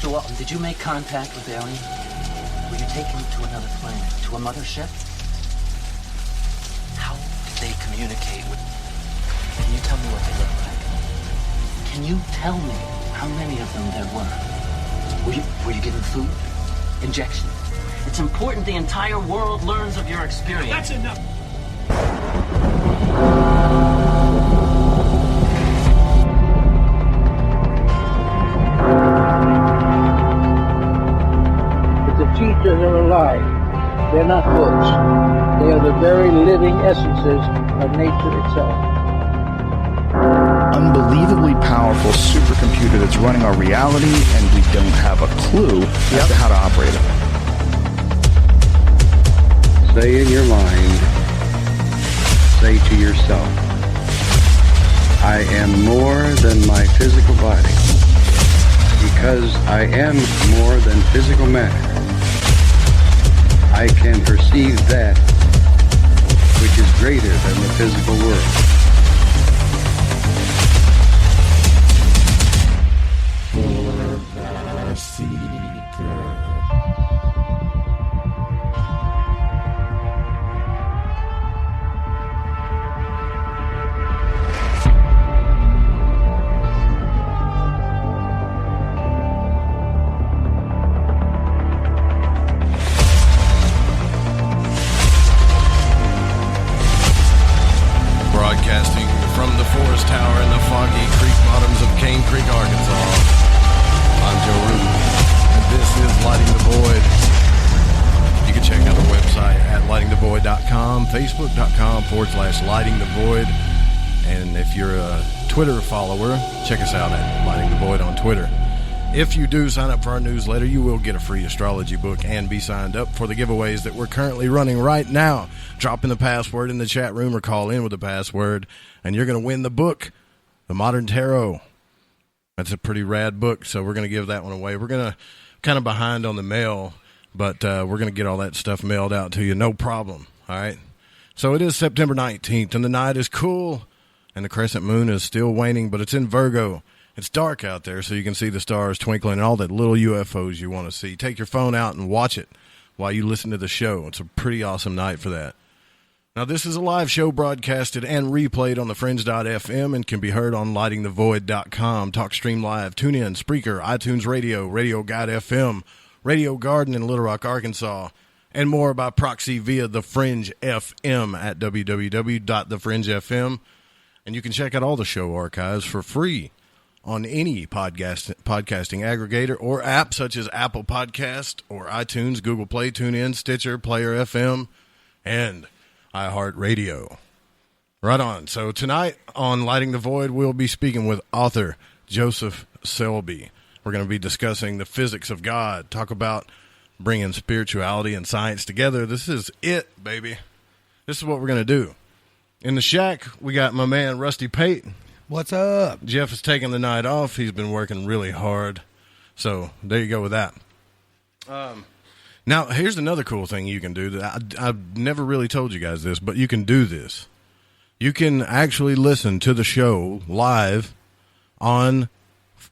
So, did you make contact with aliens? Were you taken to another planet, to a mothership? How did they communicate with... Can you tell me what they look like? Can you tell me how many of them there were? Were you given food? Injections? It's important the entire world learns of your experience. That's enough! Teachers are alive. They're not books. They are the very living essences of nature itself. Unbelievably powerful supercomputer that's running our reality, and we don't have a clue as to how to operate it. Say in your mind, say to yourself, I am more than my physical body, because I am more than physical matter. I can perceive that which is greater than the physical world. Broadcasting from the Forest Tower in the foggy creek bottoms of Cane Creek, Arkansas. I'm Joe Root, and this is Lighting the Void. You can check out the website at lightingthevoid.com, facebook.com/Lighting the Void. And if you're a Twitter follower, check us out at Lighting the Void on Twitter. If you do sign up for our newsletter, you will get a free astrology book and be signed up for the giveaways that we're currently running right now. Drop in the password in the chat room or call in with the password, and you're going to win the book, The Modern Tarot. That's a pretty rad book, so we're going to give that one away. We're going to kind of behind on the mail, but we're going to get all that stuff mailed out to you, no problem, all right? So it is September 19th, and the night is cool, and the crescent moon is still waning, but it's in Virgo. It's dark out there, so you can see the stars twinkling and all the little UFOs you want to see. Take your phone out and watch it while you listen to the show. It's a pretty awesome night for that. Now, this is a live show broadcasted and replayed on the Fringe.fm and can be heard on lightingthevoid.com, TalkStream Live, TuneIn, Spreaker, iTunes Radio, Radio Guide FM, Radio Garden in Little Rock, Arkansas, and more by proxy via The Fringe FM at www.thefringefm. And you can check out all the show archives for free on any podcasting aggregator or app such as Apple Podcast or iTunes, Google Play, TuneIn, Stitcher, Player FM, and iHeartRadio. Right on. So tonight on Lighting the Void, we'll be speaking with author Joseph Selby. We're going to be discussing the physics of God, talk about bringing spirituality and science together. This is it, baby. This is what we're going to do. In the shack, we got my man Rusty Pate. What's up? Jeff is taking the night off. He's been working really hard. So there you go with that. Now, here's another cool thing you can do that I've never really told you guys this, but you can do this. You can actually listen to the show live on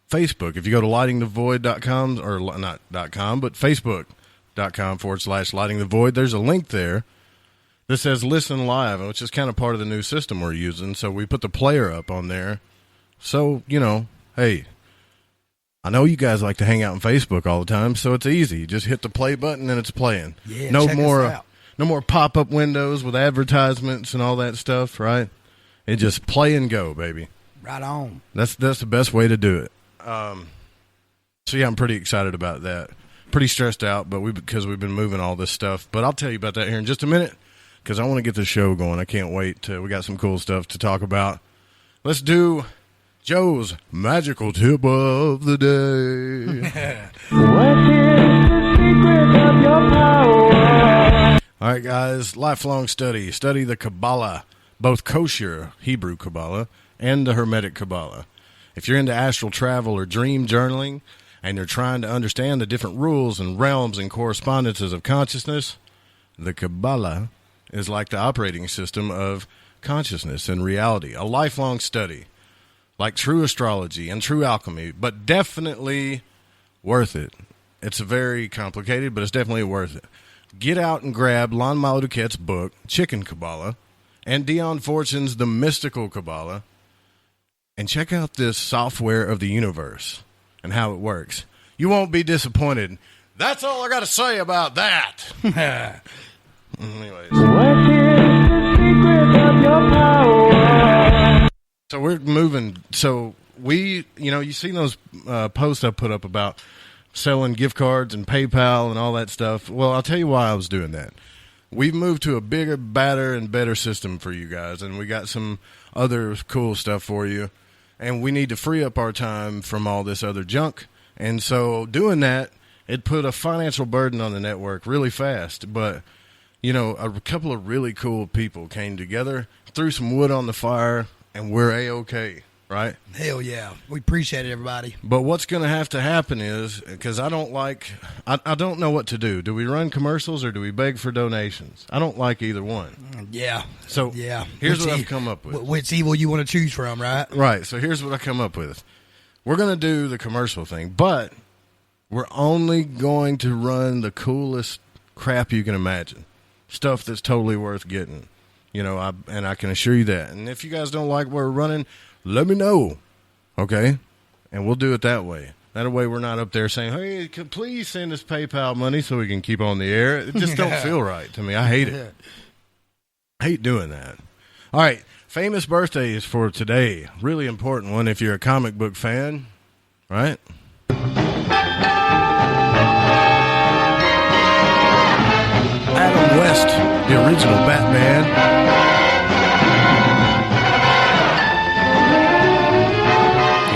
Facebook. If you go to lightingthevoid.com, or not .com, but facebook.com/lightingthevoid, there's a link there that says listen live, which is kind of part of the new system we're using. So we put the player up on there. So, you know, hey, I know you guys like to hang out on Facebook all the time, so it's easy. You just hit the play button and it's playing. Yeah, no check more, us out. No more pop-up windows with advertisements and all that stuff, right? It just play and go, baby. Right on. That's the best way to do it. So yeah, I'm pretty excited about that. Pretty stressed out, but because we've been moving all this stuff. But I'll tell you about that here in just a minute, because I want to get the show going. I can't wait. We got some cool stuff to talk about. Let's do Joe's magical tip of the day. What is the secret of your power? All right, guys. Lifelong study. Study the Kabbalah, both kosher Hebrew Kabbalah and the Hermetic Kabbalah. If you're into astral travel or dream journaling and you're trying to understand the different rules and realms and correspondences of consciousness, the Kabbalah is like the operating system of consciousness and reality, a lifelong study, like true astrology and true alchemy, but definitely Worth it. It's very complicated, but it's definitely worth it. Get out and grab Lon Milo Duquette's book, Chicken Kabbalah, and Dion Fortune's The Mystical Kabbalah, and check out this software of the universe and how it works. You won't be disappointed. That's all I got to say about that. Anyways. What is the secret of your power? So we're moving. So we, you seen those posts I put up about selling gift cards and PayPal and all that stuff. Well, I'll tell you why I was doing that. We've moved to a bigger, badder, and better system for you guys, and we got some other cool stuff for you. And we need to free up our time from all this other junk. And so doing that, it put a financial burden on the network really fast. But, a couple of really cool people came together, threw some wood on the fire, and we're A-okay. Right? Hell yeah. We appreciate it, everybody. But what's going to have to happen is, because I don't know what to do. Do we run commercials or do we beg for donations? I don't like either one. Yeah. So here's what I've come up with. Which evil you want to choose from, right? Right. So here's what I come up with. We're going to do the commercial thing, but we're only going to run the coolest crap you can imagine. Stuff that's totally worth getting. And I can assure you that. And if you guys don't like what we're running, let me know, okay? And we'll do it that way. That way we're not up there saying, hey, please send us PayPal money so we can keep on the air. It just don't feel right to me. I hate it. I hate doing that. All right, famous birthdays for today. Really important one if you're a comic book fan, right? Adam West, the original Batman.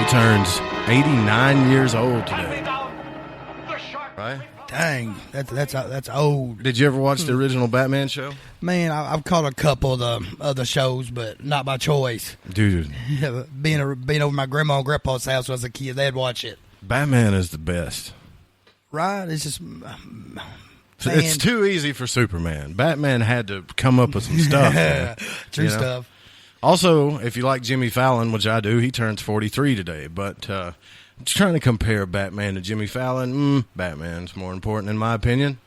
Turns 89 years old today. Right? Dang, that's old. Did you ever watch the original Batman show? Man, I've caught a couple of the other shows, but not by choice. Dude. being over my grandma and grandpa's house when I was a kid, they'd watch it. Batman is the best. Right? It's just... It's too easy for Superman. Batman had to come up with some stuff. True stuff. Also, if you like Jimmy Fallon, which I do, he turns 43 today. But I'm just trying to compare Batman to Jimmy Fallon. Batman's more important in my opinion.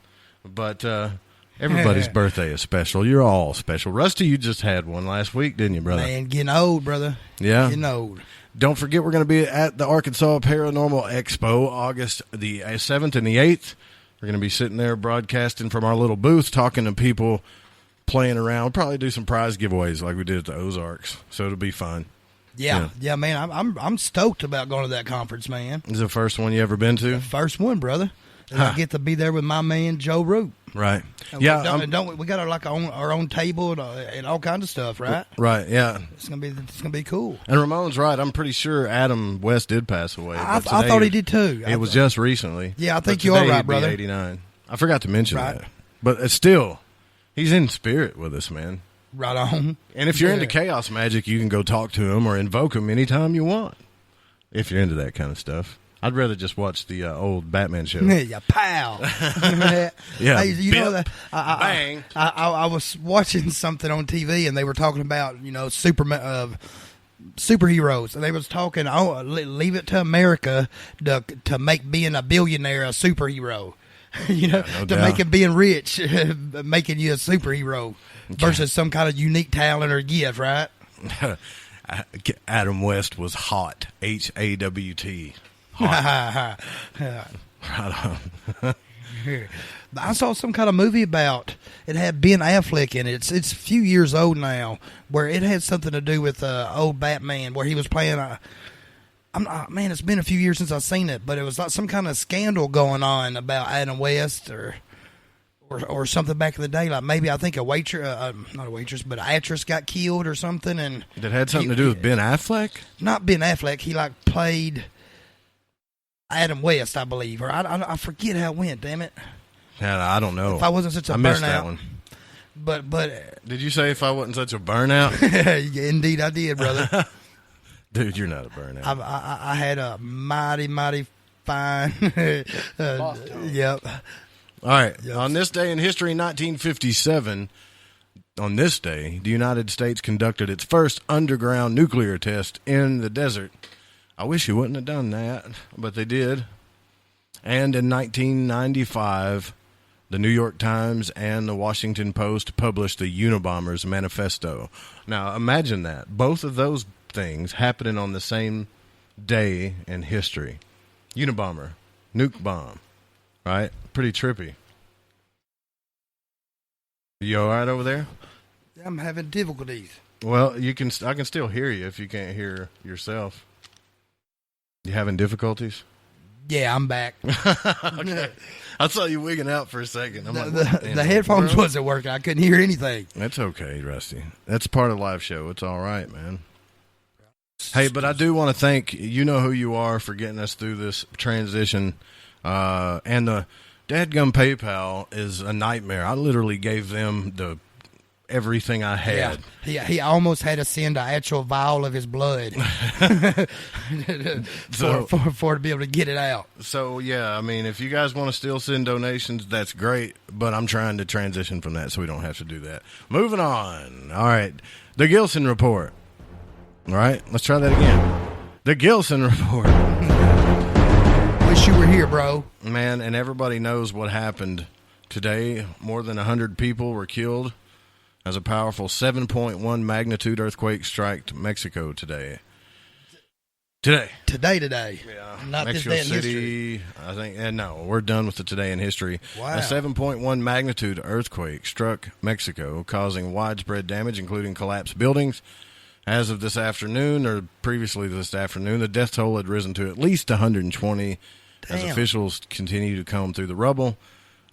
But everybody's birthday is special. You're all special. Rusty, you just had one last week, didn't you, brother? Man, getting old, brother. Yeah? Getting old. Don't forget we're going to be at the Arkansas Paranormal Expo, August the 7th and the 8th. We're going to be sitting there broadcasting from our little booth, talking to people, playing around. We'll probably do some prize giveaways like we did at the Ozarks, so it'll be fun. Yeah, man. I'm stoked about going to that conference, man. Is it the first one you ever been to? The first one, brother. And I get to be there with my man Joe Root. Right. And yeah. we got our own table and all kinds of stuff, right? Right. Yeah. It's gonna be cool. And Ramon's right. I'm pretty sure Adam West did pass away. I thought he did too. It was just recently. Yeah, I think you are right, brother. 89. I forgot to mention that, but it's still. He's in spirit with us, man. Right on. And if you're into chaos magic, you can go talk to him or invoke him anytime you want. If you're into that kind of stuff. I'd rather just watch the old Batman show. Yeah, pow. Yeah, hey, you know that bang. I was watching something on TV and they were talking about superheroes, and they was talking. Oh, leave it to America to make being a billionaire a superhero. No to doubt. Make it being rich, making you a superhero versus some kind of unique talent or gift, right? Adam West was hot. HAWT. Hot. Right on. I saw some kind of movie about it. Had Ben Affleck in it. It's a few years old now, where it had something to do with old Batman, where he was playing man, it's been a few years since I've seen it, but it was like some kind of scandal going on about Adam West or something back in the day. Like maybe I think a waitress, not a waitress, but an actress got killed or something. And that had something to do with Ben Affleck? Not Ben Affleck. He played Adam West, I believe, or I forget how it went. Damn it! Yeah, I don't know. If I wasn't such a missed burnout. That one. But did you say if I wasn't such a burnout? Indeed, I did, brother. Dude, you're not a burnout. I had a mighty fine. Yep. All right. Yep. On this day in history, 1957, on this day, the United States conducted its first underground nuclear test in the desert. I wish you wouldn't have done that, but they did. And in 1995, the New York Times and the Washington Post published the Unabomber's Manifesto. Now, imagine that. Both of those things happening on the same day in history. Unabomber, nuke bomb, right? Pretty trippy. You all right over there? I'm having difficulties. Well, I can still hear you if you can't hear yourself. You having difficulties? Yeah, I'm back. Okay. I saw you wigging out for a second. I'm the headphones wasn't working. I couldn't hear anything. That's okay, Rusty. That's part of the live show. It's all right, man. Hey, but I do want to thank you know who you are for getting us through this transition. And the dadgum PayPal is a nightmare. I literally gave them everything I had. Yeah, he almost had to send an actual vial of his blood for to be able to get it out. So, yeah, I mean, if you guys want to still send donations, that's great, but I'm trying to transition from that so we don't have to do that. Moving on. All right, the Gilson Report. All right, let's try that again. The Gilson Report. Wish you were here, bro. Man, and everybody knows what happened today. More than 100 people were killed as a powerful 7.1 magnitude earthquake struck Mexico today. Today. Yeah. Not Mexico this day in City, history. I think, and no, we're done with the today in history. Wow. A 7.1 magnitude earthquake struck Mexico, causing widespread damage, including collapsed buildings. As of this afternoon, or previously this afternoon, the death toll had risen to at least 120 as officials continue to comb through the rubble.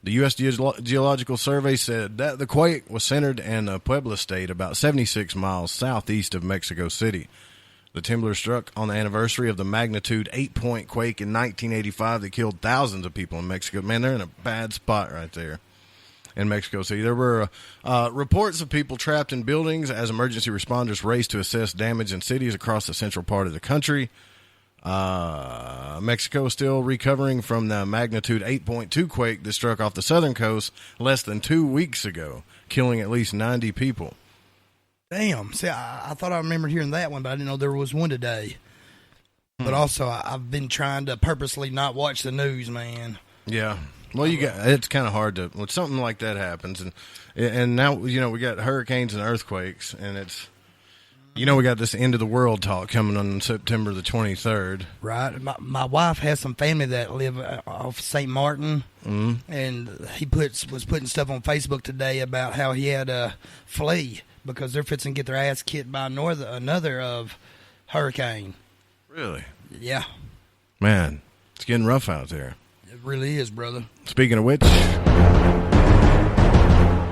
The U.S. Geological Survey said that the quake was centered in Puebla State, about 76 miles southeast of Mexico City. The timber struck on the anniversary of the magnitude 8-point quake in 1985 that killed thousands of people in Mexico. Man, they're in a bad spot right there in Mexico City. There were reports of people trapped in buildings as emergency responders raced to assess damage in cities across the central part of the country. Mexico is still recovering from the magnitude 8.2 quake that struck off the southern coast less than 2 weeks ago, killing at least 90 people. Damn. See, I thought I remembered hearing that one, but I didn't know there was one today. But also, I've been trying to purposely not watch the news, man. Yeah. Well, it's kind of hard to when something like that happens, and now we got hurricanes and earthquakes, and it's we got this end of the world talk coming on September the 23rd. Right. My wife has some family that live off St. Martin, and he was putting stuff on Facebook today about how he had to flee because they're fixing to get their ass kicked by another hurricane. Really? Yeah. Man, it's getting rough out there. It really is, brother. Speaking of which,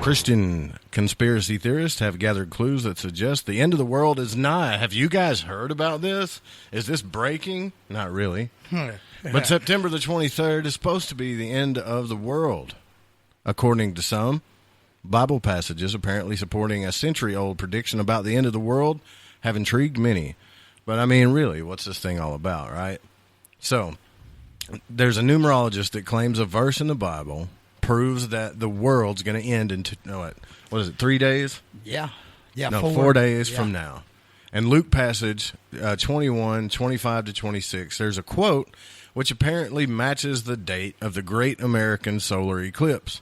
Christian conspiracy theorists have gathered clues that suggest the end of the world is nigh. Have you guys heard about this? Is this breaking? Not really. But September the 23rd is supposed to be the end of the world. According to some, Bible passages apparently supporting a century-old prediction about the end of the world have intrigued many. But, I mean, really, what's this thing all about, right? So, there's a numerologist that claims a verse in the Bible proves that the world's going to end in, 3 days? Yeah. Yeah, no, 4 days from now. And Luke passage 21, 25 to 26, there's a quote which apparently matches the date of the Great American Solar Eclipse.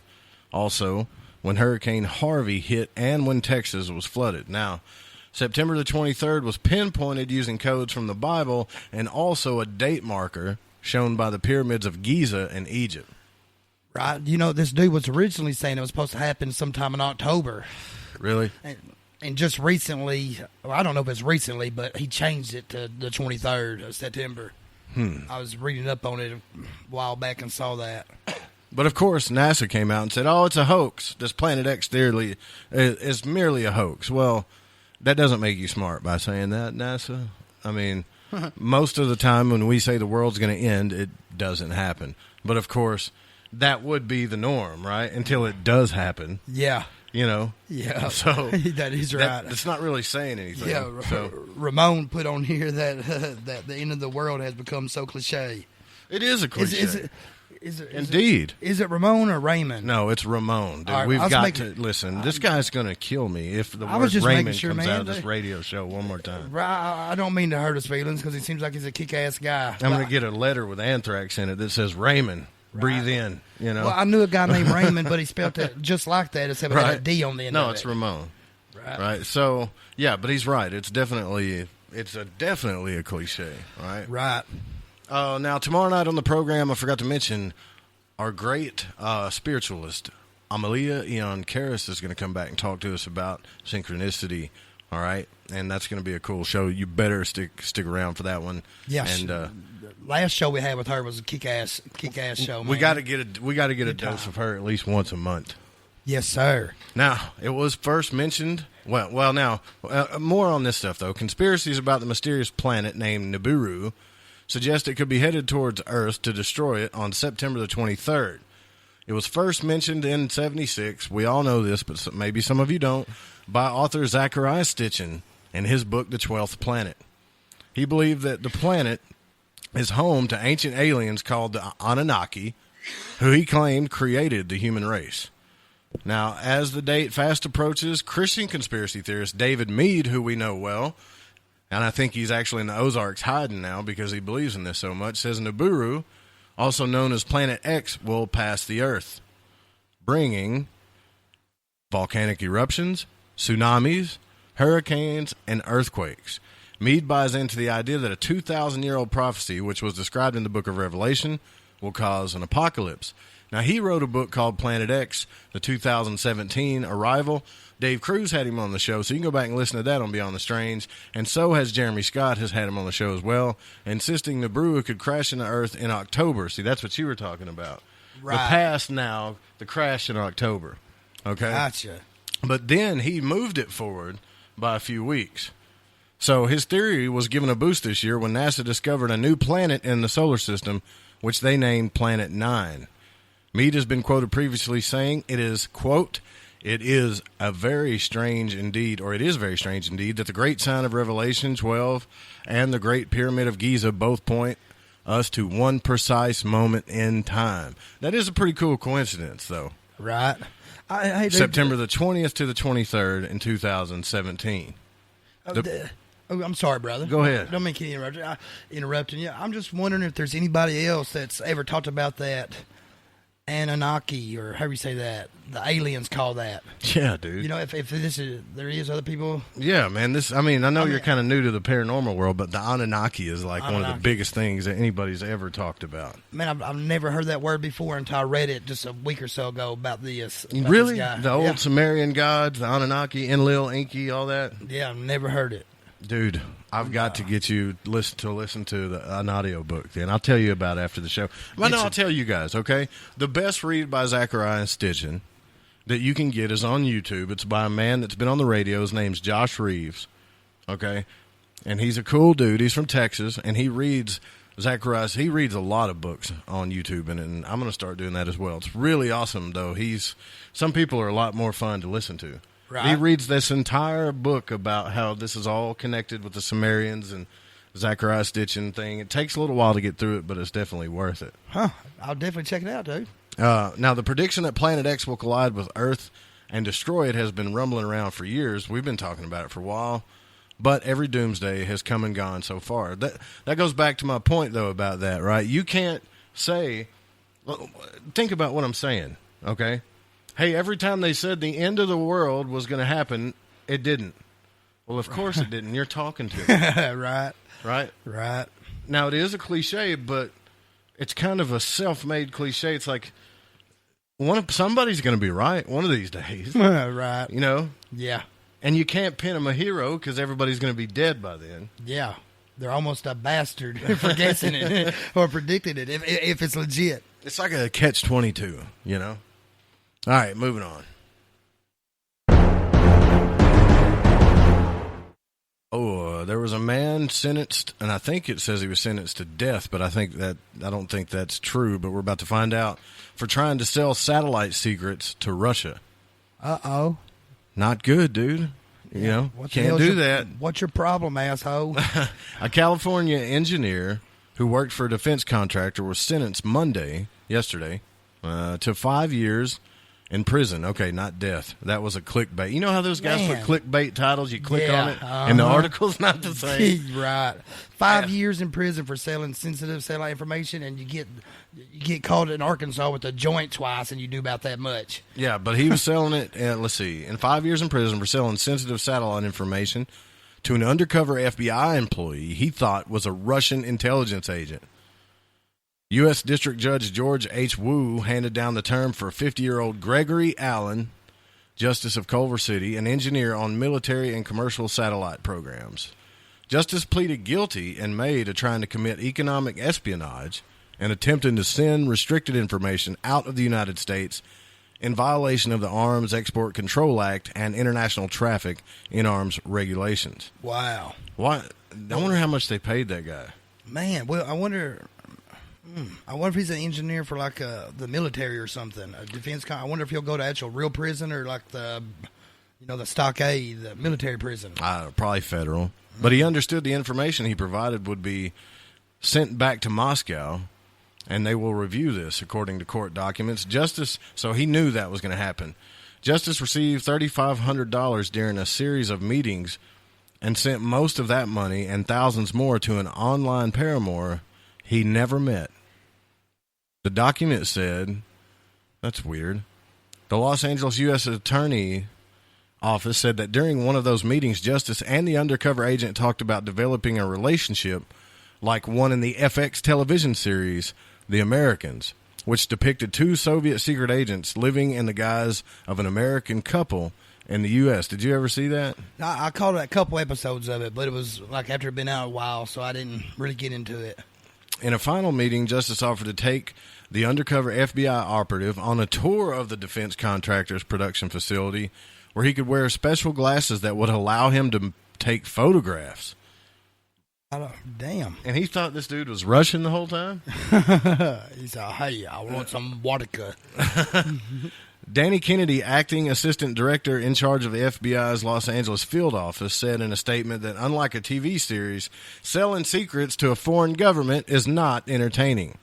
Also, when Hurricane Harvey hit and when Texas was flooded. Now, September the 23rd was pinpointed using codes from the Bible and also a date marker shown by the pyramids of Giza in Egypt. Right. This dude was originally saying it was supposed to happen sometime in October. Really? And just recently, I don't know if it's recently, but he changed it to the 23rd of September. I was reading up on it a while back and saw that. But, of course, NASA came out and said, it's a hoax. This Planet X theory is merely a hoax. Well, that doesn't make you smart by saying that, NASA. I mean, most of the time when we say the world's going to end, it doesn't happen. But, of course, that would be the norm, right? Until it does happen. Yeah. Yeah. So that is right. It's not really saying anything. Yeah. So. Ramon put on here that that the end of the world has become so cliche. It is a cliche. Indeed. Is it Ramon or Raymond? No, it's Ramon. Dude, All right, we've I was got making- to listen. This guy's going to kill me if the I was word just making Raymond sure, comes man, out of this that- radio show one more time. I don't mean to hurt his feelings because he seems like he's a kick-ass guy. I'm going to get a letter with anthrax in it that says Raymond. Breathe in. You know. Well, I knew a guy named Raymond, but he spelled it just like that, except it had a D on the end. No, of it's it. Ramon. Right. So yeah, but he's right. It's definitely a cliche. Right. Right. Now tomorrow night on the program, I forgot to mention our great spiritualist Amalia Eon Karis is going to come back and talk to us about synchronicity. All right, and that's going to be a cool show. You better stick around for that one. Yes. And last show we had with her was a kick-ass show. Man. we got to get a dose of her at least once a month. Yes, sir. Now, it was first mentioned. Well, now, more on this stuff, though. Conspiracies about the mysterious planet named Nibiru suggest it could be headed towards Earth to destroy it on September the 23rd. It was first mentioned in 76. We all know this, but maybe some of you don't, by author Zachariah Stitchin in his book, The 12th Planet. He believed that the planet is home to ancient aliens called the Anunnaki, who he claimed created the human race. Now, as the date fast approaches, Christian conspiracy theorist David Meade, who we know well, and I think he's actually in the Ozarks hiding now because he believes in this so much, says Nibiru, also known as Planet X, will pass the Earth, bringing volcanic eruptions, tsunamis, hurricanes, and earthquakes. Meade buys into the idea that a 2,000-year-old prophecy, which was described in the book of Revelation, will cause an apocalypse. Now, he wrote a book called Planet X, the 2017 arrival. Dave Cruz had him on the show, so you can go back and listen to that on Beyond the Strange. And so has Jeremy Scott has had him on the show as well, insisting Nibiru could crash into Earth in October. See, that's what you were talking about. Right. The past now, the crash in October. Okay? Gotcha. But then he moved it forward by a few weeks. So his theory was given a boost this year when NASA discovered a new planet in the solar system, which they named Planet 9. Meade has been quoted previously saying it is, quote, it is very strange indeed that the great sign of Revelation 12 and the Great Pyramid of Giza both point us to one precise moment in time. That is a pretty cool coincidence, though. Right. September the 20th to the 23rd in 2017. I'm sorry, brother. Go ahead. Don't mean to interrupting you. I'm just wondering if there's anybody else that's ever talked about that Anunnaki, or however you say that, the aliens call that. Yeah, dude. You know, if there is other people. Yeah, man. I know you're kind of new to the paranormal world, but the Anunnaki is like one of the biggest things that anybody's ever talked about. Man, I've never heard that word before until I read it just a week or so ago about this. About really? This guy. The old Sumerian gods, the Anunnaki, Enlil, Enki, all that? Yeah, I've never heard it. Dude, I've got to get you listen to an audio book. Then I'll tell you about it after the show. Well, no, I'll tell you guys. Okay, the best read by Zachariah Stitchin that you can get is on YouTube. It's by a man that's been on the radio. His name's Josh Reeves. Okay, and he's a cool dude. He's from Texas, and he reads Zachariah. He reads a lot of books on YouTube, and I'm going to start doing that as well. It's really awesome, though. Some people are a lot more fun to listen to. Right. He reads this entire book about how this is all connected with the Sumerians and Zachariah Stitchin thing. It takes a little while to get through it, but it's definitely worth it. Huh. I'll definitely check it out, dude. Now, the prediction that Planet X will collide with Earth and destroy it has been rumbling around for years. We've been talking about it for a while, but every doomsday has come and gone so far. That goes back to my point, though, about that, right? You can't say – think about what I'm saying, okay? Hey, every time they said the end of the world was going to happen, it didn't. Well, of course it didn't. You're talking to me. Right. Right. Now, it is a cliche, but it's kind of a self-made cliche. It's like somebody's going to be right one of these days. Right. You know? Yeah. And you can't pin them a hero because everybody's going to be dead by then. Yeah. They're almost a bastard for guessing it or predicting it if it's legit. It's like a catch-22, you know? All right, moving on. There was a man sentenced, and I think it says he was sentenced to death, but I don't think that's true, but we're about to find out, for trying to sell satellite secrets to Russia. Uh-oh. Not good, dude. You know, can't do that. What's your problem, asshole? A California engineer who worked for a defense contractor was sentenced Monday yesterday to 5 years in prison. Okay, not death. That was a clickbait. You know how those guys put clickbait titles? You click on it, and the article's not the same. Right. 5 years in prison for selling sensitive satellite information, and you get caught in Arkansas with a joint twice, and you do about that much. Yeah, but he was selling it, let's see, in 5 years in prison for selling sensitive satellite information to an undercover FBI employee he thought was a Russian intelligence agent. U.S. District Judge George H. Wu handed down the term for 50-year-old Gregory Allen, Justice of Culver City, an engineer on military and commercial satellite programs. Justice pleaded guilty in May to trying to commit economic espionage and attempting to send restricted information out of the United States in violation of the Arms Export Control Act and international traffic in arms regulations. Wow. Why? I wonder how much they paid that guy. Man, well, I wonder if he's an engineer for like the military or something, a defense. I wonder if he'll go to actual real prison or like the stockade, the military prison. Probably federal. But he understood the information he provided would be sent back to Moscow, and they will review this according to court documents. So he knew that was going to happen. Justice received $3,500 during a series of meetings and sent most of that money and thousands more to an online paramour he never met. The document said, that's weird. The Los Angeles U.S. Attorney Office said that during one of those meetings, Justice and the undercover agent talked about developing a relationship like one in the FX television series, The Americans, which depicted two Soviet secret agents living in the guise of an American couple in the U.S. Did you ever see that? I caught a couple episodes of it, but it was like after it had been out a while, so I didn't really get into it. In a final meeting, Justice offered to take the undercover FBI operative on a tour of the defense contractor's production facility where he could wear special glasses that would allow him to take photographs. Damn. And he thought this dude was Russian the whole time? He said, hey, I want some vodka. Danny Kennedy, acting assistant director in charge of the FBI's Los Angeles field office, said in a statement that unlike a TV series, selling secrets to a foreign government is not entertaining.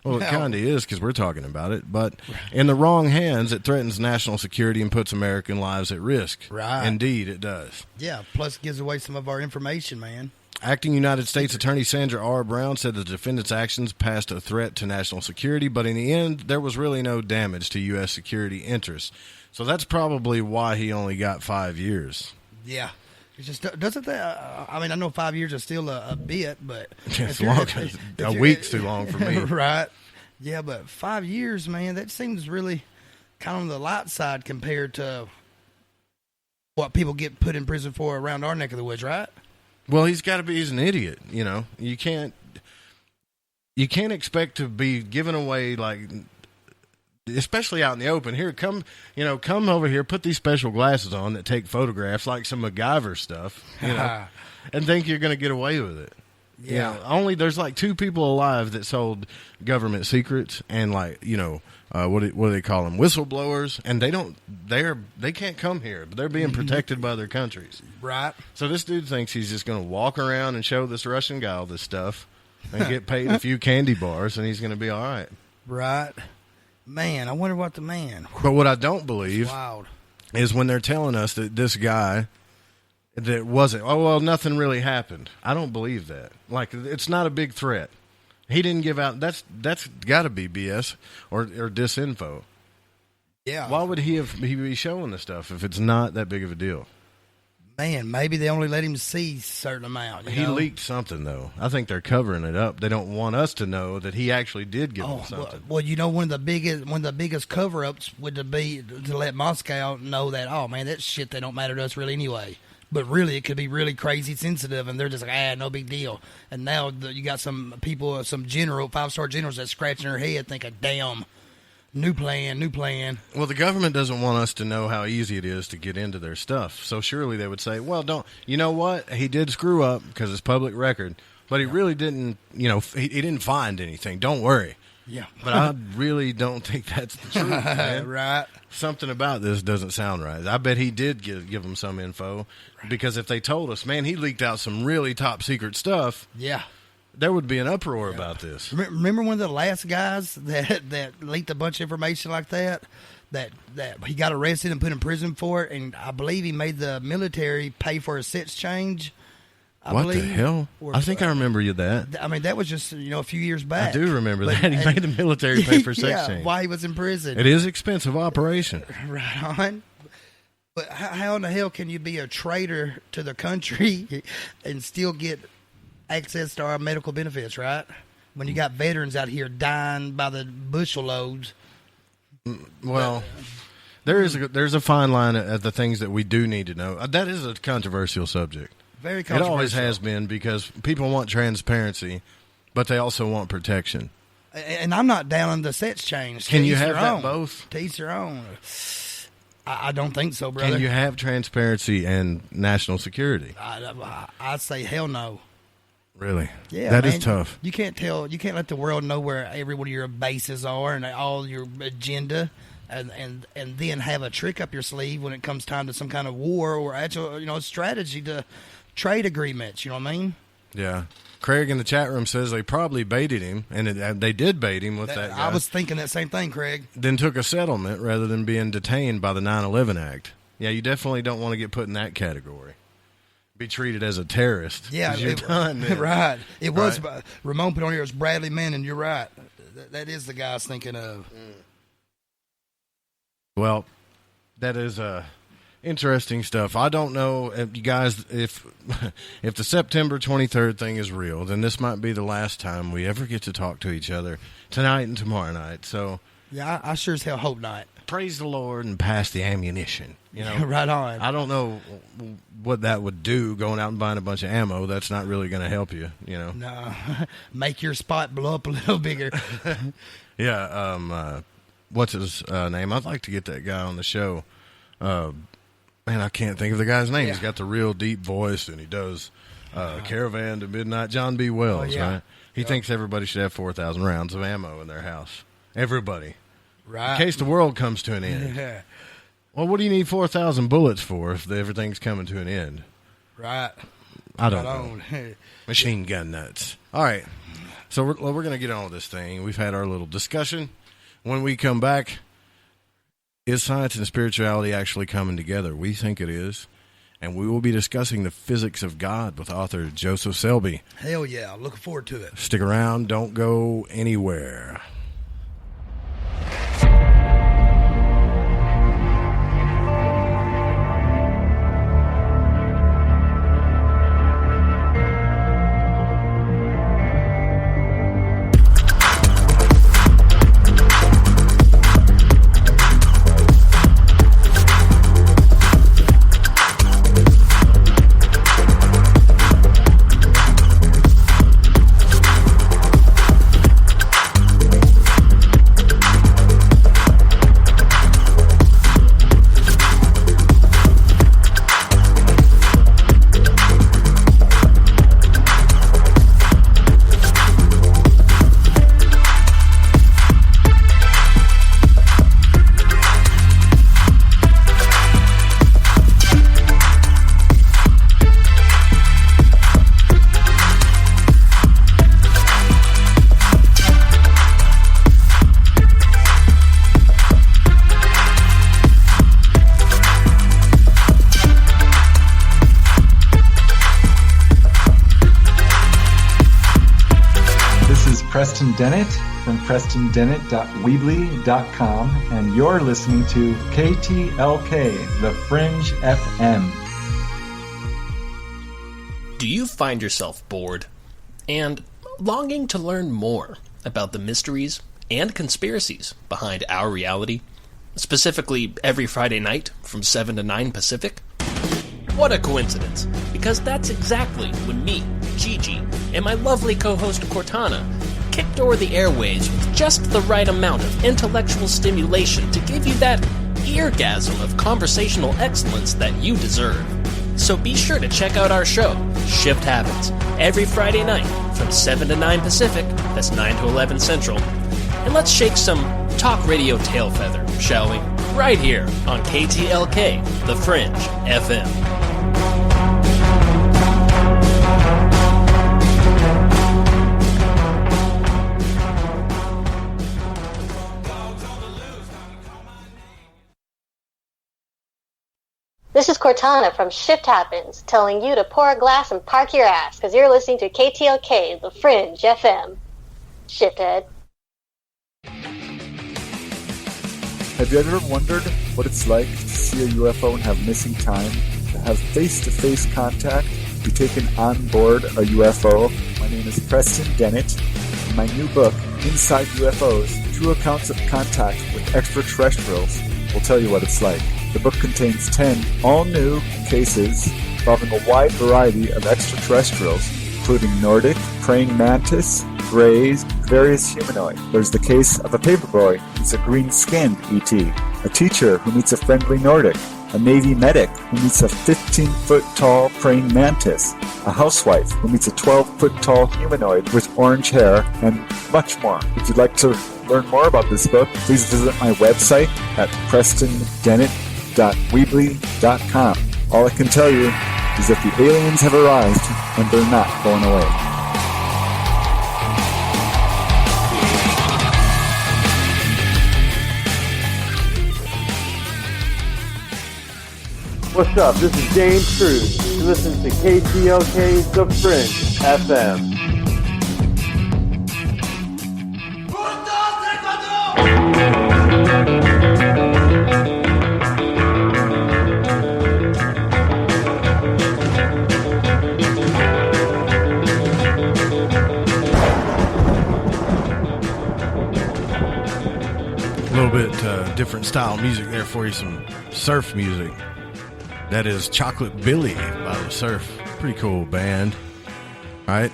Well, it kind of is because we're talking about it, but in the wrong hands, it threatens national security and puts American lives at risk. Right. Indeed, it does. Yeah, plus it gives away some of our information, man. Acting United States Attorney Sandra R. Brown said the defendant's actions passed a threat to national security, but in the end, there was really no damage to U.S. security interests. So that's probably why he only got 5 years. Yeah. It's just, doesn't that, I mean, I know 5 years is still a bit, but. It's long. A week's too long for me. Right. Yeah, but 5 years, man, that seems really kind of on the light side compared to what people get put in prison for around our neck of the woods, right? Well, he's an idiot, you know. You can't expect to be given away, like, especially out in the open. Here, come over here, put these special glasses on that take photographs like some MacGyver stuff, you know, and think you're going to get away with it. Yeah. You know, only there's like 2 people alive that sold government secrets and like, you know, what do they call them? Whistleblowers, and they can't come here, but they're being protected by their countries. Right. So this dude thinks he's just going to walk around and show this Russian guy all this stuff and get paid a few candy bars, and he's going to be all right. Right. Man, I wonder what the man. But what I don't believe is when they're telling us that this guy that wasn't, nothing really happened. I don't believe that. Like, it's not a big threat. He didn't give out. That's got to be BS or disinfo. Yeah. Why would he be showing the stuff if it's not that big of a deal? Man, maybe they only let him see a certain amount. He leaked something, though. I think they're covering it up. They don't want us to know that he actually did give them something. Well, you know, one of the biggest cover-ups would be to let Moscow know that, oh man, that shit they don't matter to us really anyway. But really, it could be really crazy sensitive, and they're just like, no big deal. And now you got some people, some 5-star generals that's scratching their head thinking, damn, new plan. Well, the government doesn't want us to know how easy it is to get into their stuff. So surely they would say, well, you know what? He did screw up because it's public record, but he really didn't, you know, he didn't find anything. Don't worry. Yeah. But I really don't think that's the truth, man. Right. Something about this doesn't sound right. I bet he did give them some info, because if they told us, man, he leaked out some really top secret stuff, yeah, there would be an uproar about this. Remember one of the last guys that leaked a bunch of information like that he got arrested and put in prison for it, and I believe he made the military pay for a sentence change. What the hell? I think I remember you that. I mean, that was just a few years back. I do remember that. He made the military pay for sex change. While he was in prison. It is an expensive operation. Right on. But how in the hell can you be a traitor to the country and still get access to our medical benefits, right? When you got veterans out here dying by the bushel loads. Well, there's a fine line at the things that we do need to know. That is a controversial subject. Very controversial. It always has been, because people want transparency, but they also want protection. And I'm not down on the sex change. Can you have that both? To each their own. I don't think so, brother. Can you have transparency and national security? I'd say hell no. Really? Yeah, that is tough. You can't let the world know where every one of your bases are and all your agenda, and then have a trick up your sleeve when it comes time to some kind of war or actual strategy to trade agreements. You know what I mean? Yeah. Craig in the chat room says they probably baited him, and they did bait him with that guy. I was thinking that same thing, Craig. Then took a settlement rather than being detained by the 9/11 Act. Yeah, you definitely don't want to get put in that category. Be treated as a terrorist. Yeah, you're done. Then. Right. It was Ramon put on here. It was Bradley Manning. You're right. That is the guy I was thinking of. Well, that is interesting stuff. I don't know if you guys, if the September 23rd thing is real, then this might be the last time we ever get to talk to each other tonight and tomorrow night. So yeah, I sure as hell hope not. Praise the Lord and pass the ammunition. Right on. I don't know what that would do, going out and buying a bunch of ammo. That's not really going to help you. No, make your spot blow up a little bigger. Yeah. What's his name? I'd like to get that guy on the show. Man, I can't think of the guy's name. Yeah. He's got the real deep voice, and he does Caravan to Midnight. John B. Wells, right? He thinks everybody should have 4,000 rounds of ammo in their house. Everybody. Right. In case the world comes to an end. Yeah. Well, what do you need 4,000 bullets for if everything's coming to an end? Right. I don't know. Machine gun nuts. All right. So we're going to get on with this thing. We've had our little discussion. When we come back, is science and spirituality actually coming together? We think it is. And we will be discussing the physics of God with author Joseph Selby. Hell yeah. Looking forward to it. Stick around. Don't go anywhere. Preston Dennett from PrestonDennett.weebly.com, and you're listening to KTLK, The Fringe FM. Do you find yourself bored and longing to learn more about the mysteries and conspiracies behind our reality, specifically every Friday night from 7 to 9 Pacific? What a coincidence, because that's exactly when me, Gigi, and my lovely co-host Cortana kicked over the airways with just the right amount of intellectual stimulation to give you that eargasm of conversational excellence that you deserve. So be sure to check out our show, Shift Habits, every Friday night from 7 to 9 Pacific, that's 9 to 11 Central. And let's shake some talk radio tail feather, shall we? Right here on KTLK, The Fringe FM. Cortana from Shift Happens, telling you to pour a glass and park your ass, because you're listening to KTLK, The Fringe FM. Shithead. Have you ever wondered what it's like to see a UFO and have missing time, to have face-to-face contact, be taken on board a UFO? My name is Preston Dennett. In my new book, Inside UFOs, True Accounts of Contact with Extraterrestrials, will tell you what it's like. The book contains 10 all-new cases involving a wide variety of extraterrestrials, including Nordic, praying mantis, greys, various humanoid. There's the case of a paperboy who's a green-skinned ET, a teacher who meets a friendly Nordic, a Navy medic who meets a 15-foot-tall praying mantis, a housewife who meets a 12-foot-tall humanoid with orange hair, and much more. If you'd like to learn more about this book, please visit my website at prestondennett.weebly.com. All I can tell you is that the aliens have arrived and they're not going away. What's up? This is James Cruz. You listen to KTLK The Fringe FM. A little bit different style music there for you, some surf music. That is Chocolate Billy by The Surf. Pretty cool band. All right.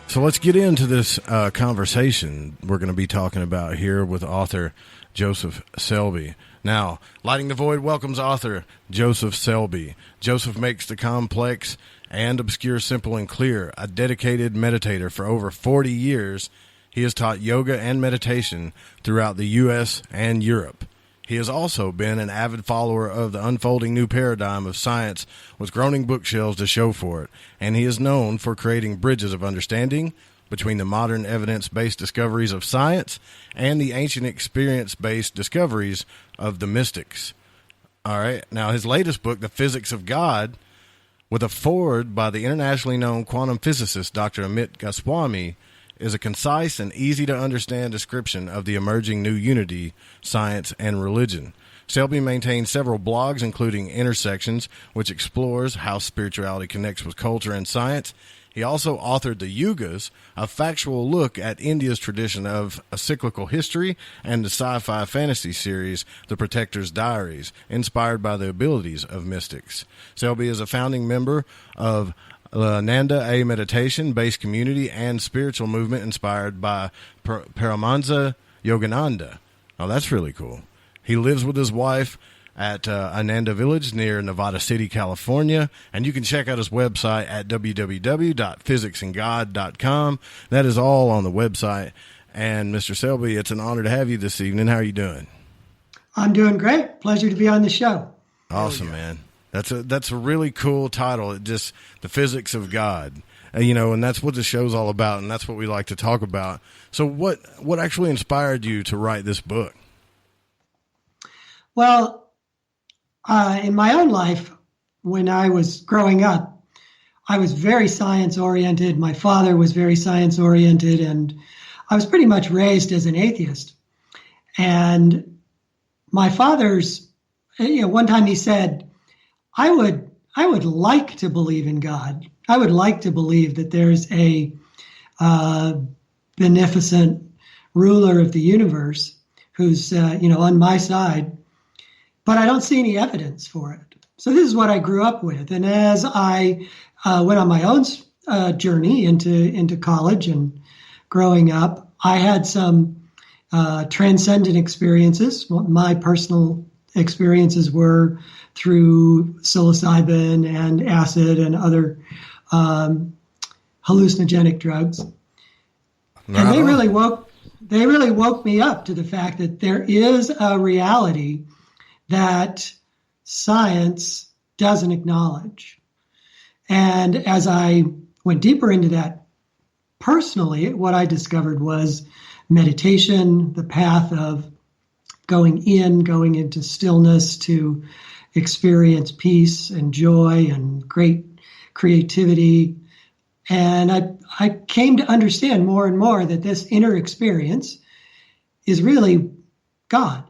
So let's get into this conversation we're going to be talking about here with author Joseph Selby. Now, Lighting the Void welcomes author Joseph Selby. Joseph makes the complex and obscure simple and clear. A dedicated meditator for over 40 years, he has taught yoga and meditation throughout the U.S. and Europe. He has also been an avid follower of the unfolding new paradigm of science with groaning bookshelves to show for it, and he is known for creating bridges of understanding between the modern evidence-based discoveries of science and the ancient experience-based discoveries of the mystics. All right, now his latest book, The Physics of God, with a foreword by the internationally known quantum physicist Dr. Amit Goswami, is a concise and easy-to-understand description of the emerging new unity, science, and religion. Selby maintains several blogs, including Intersections, which explores how spirituality connects with culture and science. He also authored The Yugas, a factual look at India's tradition of a cyclical history, and the sci-fi fantasy series The Protectors Diaries, inspired by the abilities of mystics. Selby is a founding member of Nanda, a meditation-based community and spiritual movement inspired by Paramahansa Yogananda. Oh, that's really cool. He lives with his wife at Ananda Village near Nevada City, California, and you can check out his website at www.physicsandgod.com. That is all on the website. And Mr. Selby, it's an honor to have you this evening. How are you doing? I'm doing great. Pleasure to be on the show. Awesome, man. That's a really cool title. It just, The Physics of God, and that's what the show's all about, and that's what we like to talk about. So what actually inspired you to write this book? Well, in my own life, when I was growing up, I was very science-oriented. My father was very science-oriented, and I was pretty much raised as an atheist. And my father's, one time he said, I would like to believe in God. I would like to believe that there's a beneficent ruler of the universe who's, on my side, but I don't see any evidence for it. So this is what I grew up with. And as I went on my own journey into college and growing up, I had some transcendent experiences. My personal experiences were through psilocybin and acid and other hallucinogenic drugs. And they really woke me up to the fact that there is a reality that science doesn't acknowledge. And as I went deeper into that personally, what I discovered was meditation, the path of going into stillness to experience peace and joy and great creativity. And I came to understand more and more that this inner experience is really God.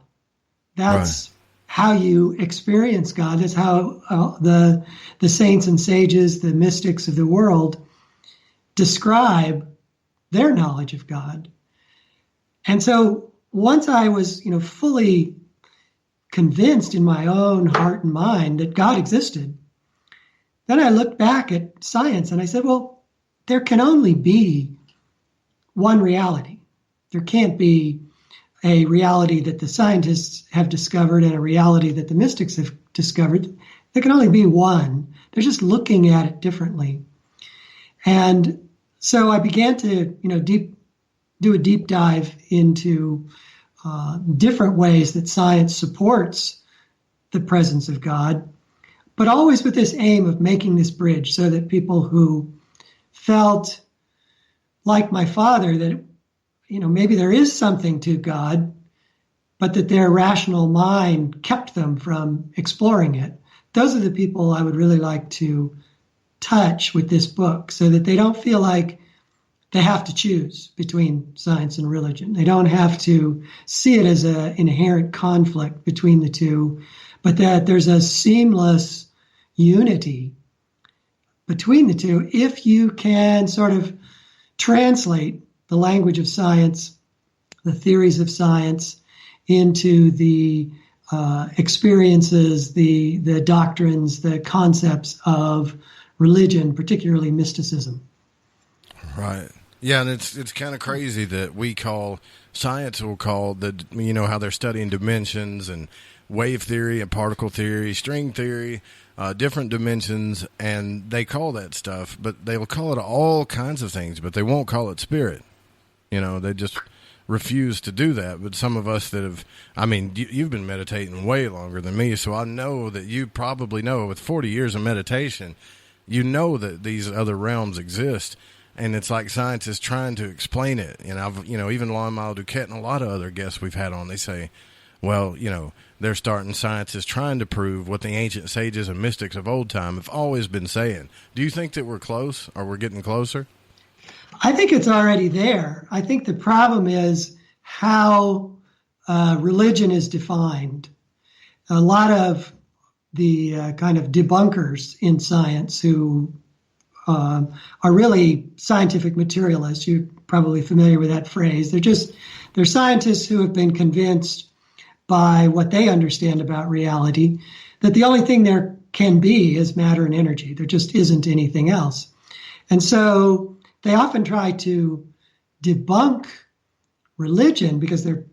That's how you experience God. That's how the saints and sages, the mystics of the world, describe their knowledge of God. And so once I was, fully convinced in my own heart and mind that God existed, then I looked back at science and I said, well, there can only be one reality. There can't be a reality that the scientists have discovered and a reality that the mystics have discovered. There can only be one. They're just looking at it differently. And so I began to, do a deep dive into different ways that science supports the presence of God, but always with this aim of making this bridge so that people who felt like my father that, maybe there is something to God, but that their rational mind kept them from exploring it. Those are the people I would really like to touch with this book so that they don't feel like they have to choose between science and religion. They don't have to see it as an inherent conflict between the two, but that there's a seamless unity between the two if you can sort of translate the language of science, the theories of science, into the experiences, the doctrines, the concepts of religion, particularly mysticism. Right. Yeah, and it's kind of crazy that science will call how they're studying dimensions and wave theory and particle theory, string theory, different dimensions, and they call that stuff, but they'll call it all kinds of things, but they won't call it spirit. They just refuse to do that. But some of us that you've been meditating way longer than me, so I know that you probably know with 40 years of meditation, that these other realms exist. And it's like science is trying to explain it. And even Lon-Mile Duquette and a lot of other guests we've had on, they say, well, science is trying to prove what the ancient sages and mystics of old time have always been saying. Do you think that we're close, or we're getting closer? I think it's already there. I think the problem is how religion is defined. A lot of the kind of debunkers in science who are really scientific materialists. You're probably familiar with that phrase. They're scientists who have been convinced by what they understand about reality that the only thing there can be is matter and energy. There just isn't anything else. And so they often try to debunk religion because they're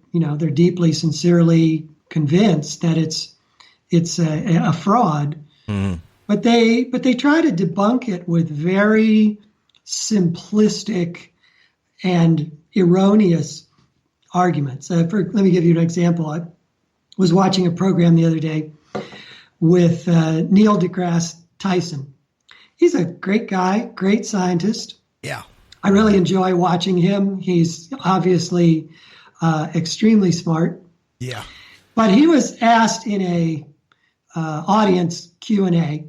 deeply, sincerely convinced that it's a fraud. Mm-hmm. But they try to debunk it with very simplistic and erroneous arguments. Let me give you an example. I was watching a program the other day with Neil deGrasse Tyson. He's a great guy, great scientist. Yeah. I really enjoy watching him. He's obviously extremely smart. Yeah. But he was asked in a audience Q&A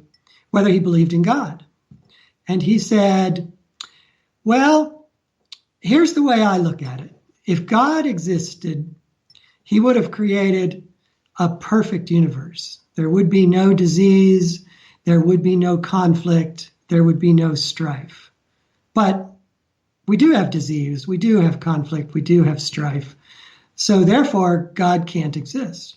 whether he believed in God. And he said, well, here's the way I look at it. If God existed, he would have created a perfect universe. There would be no disease, there would be no conflict, there would be no strife. But we do have disease, we do have conflict, we do have strife. So therefore, God can't exist.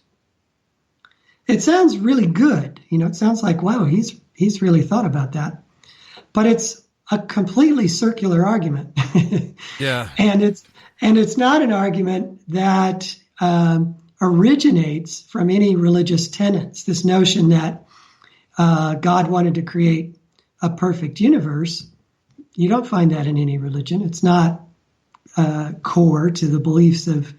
It sounds really good. It sounds like, wow, he's really thought about that. But it's a completely circular argument. Yeah. And it's not an argument that originates from any religious tenets. This notion that God wanted to create a perfect universe, you don't find that in any religion. It's not core to the beliefs of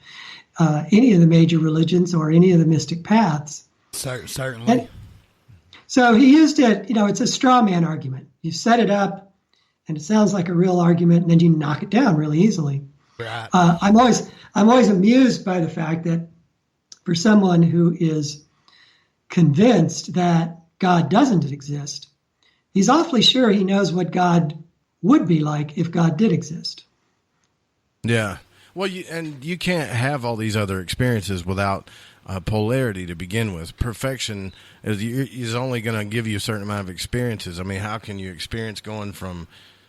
any of the major religions or any of the mystic paths. Certainly. And so he used it, it's a straw man argument. You set it up and it sounds like a real argument and then you knock it down really easily. Right. I'm always amused by the fact that for someone who is convinced that God doesn't exist, he's awfully sure he knows what God would be like if God did exist. Yeah. Well, you can't have all these other experiences without polarity to begin with. Perfection is only going to give you a certain amount of experiences. I mean, how can you experience going from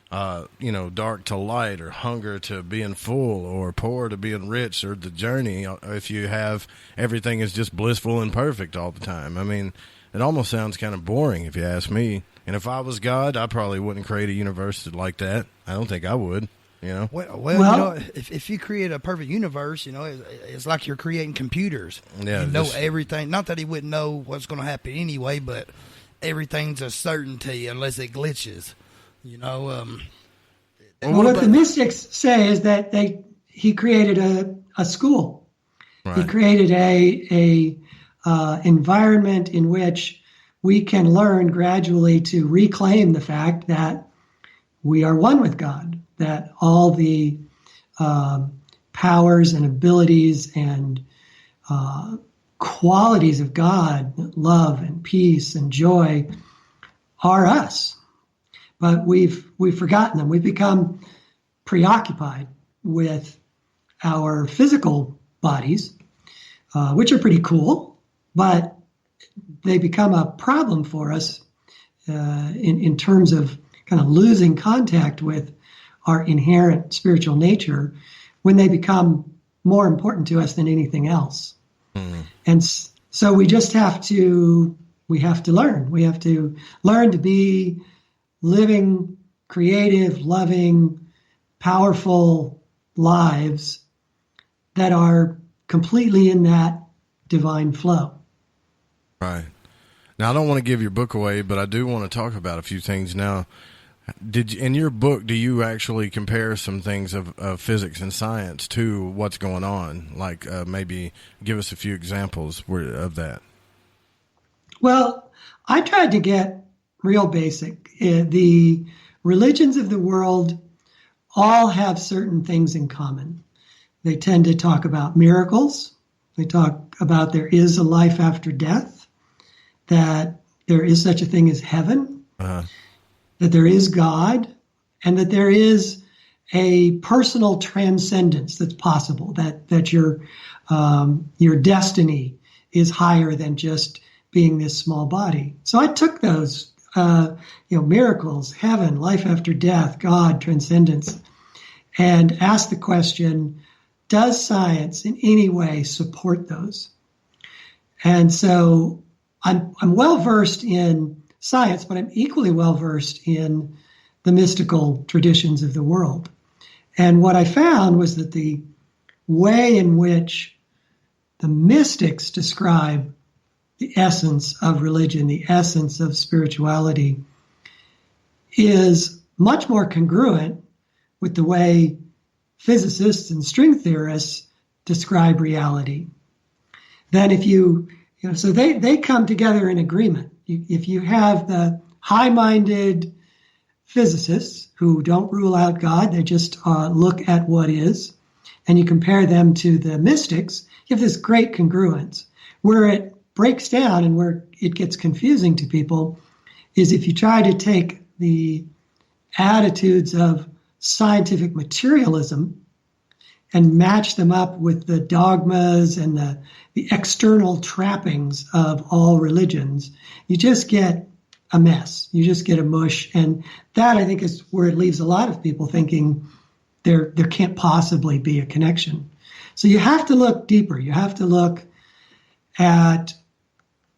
dark to light, or hunger to being full, or poor to being rich, or the journey, if you have everything is just blissful and perfect all the time? I mean, it almost sounds kind of boring if you ask me. And if I was God, I probably wouldn't create a universe like that. I don't think I would. Well, if you create a perfect universe, it's like you're creating computers. Yeah, you know everything. Not that he wouldn't know what's going to happen anyway, but everything's a certainty unless it glitches. What the mystics say is that he created a school. Right. He created a environment in which we can learn gradually to reclaim the fact that we are one with God, that all the powers and abilities and qualities of God, love and peace and joy, are us. But we've forgotten them. We've become preoccupied with our physical bodies, which are pretty cool, but they become a problem for us in terms of kind of losing contact with our inherent spiritual nature when they become more important to us than anything else. Mm. And so we just have to learn. We have to learn to be living, creative, loving, powerful lives that are completely in that divine flow. Right. Now, I don't want to give your book away, but I do want to talk about a few things now. In your book, do you actually compare some things of physics and science to what's going on? Like maybe give us a few examples of that. Well, I tried to get real basic. The religions of the world all have certain things in common. They tend to talk about miracles. They talk about there is a life after death, that there is such a thing as heaven, that there is God, and that there is a personal transcendence that's possible, that your destiny is higher than just being this small body. So I took those miracles, heaven, life after death, God, transcendence, and asked the question, does science in any way support those? And so I'm well versed in science, but I'm equally well versed in the mystical traditions of the world. And what I found was that the way in which the mystics describe the essence of religion, the essence of spirituality, is much more congruent with the way physicists and string theorists describe reality. Then if so they come together in agreement. If you have the high-minded physicists who don't rule out God, they just look at what is, and you compare them to the mystics, you have this great congruence. Where it breaks down and where it gets confusing to people is if you try to take the attitudes of scientific materialism and match them up with the dogmas and the external trappings of all religions, you just get a mess. You just get a mush. And that, I think, is where it leaves a lot of people thinking there can't possibly be a connection. So you have to look deeper. You have to look at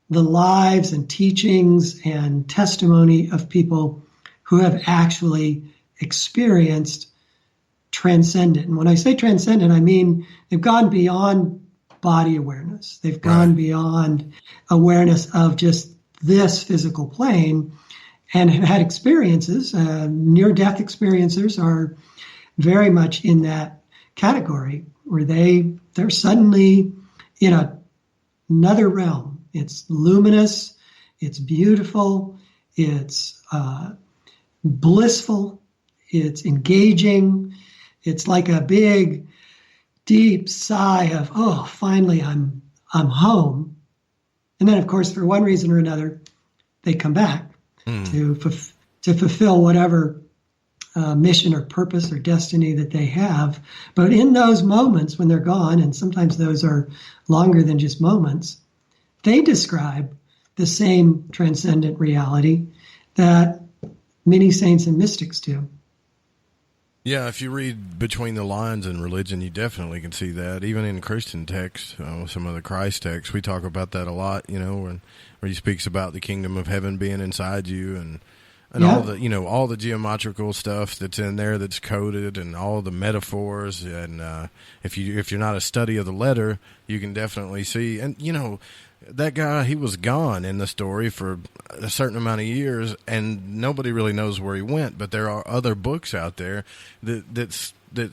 the lives and teachings and testimony of people who have actually experienced transcendent. And when I say transcendent, I mean they've gone beyond body awareness. They've gone beyond awareness of just this physical plane and have had experiences. Near-death experiencers are very much in that category where they're suddenly in another realm. It's luminous, it's beautiful, it's blissful, it's engaging. It's like a big, deep sigh of, oh, finally I'm home. And then, of course, for one reason or another, they come back to fulfill whatever mission or purpose or destiny that they have. But in those moments when they're gone, and sometimes those are longer than just moments, they describe the same transcendent reality that many saints and mystics do. Yeah, if you read between the lines in religion, you definitely can see that. Even in Christian texts, some of the Christ texts, we talk about that a lot, where he speaks about the kingdom of heaven being inside you and all the, all the geometrical stuff that's in there that's coded and all the metaphors. And if you're not a study of the letter, you can definitely see. And, that guy, he was gone in the story for a certain amount of years, and nobody really knows where he went. But there are other books out there that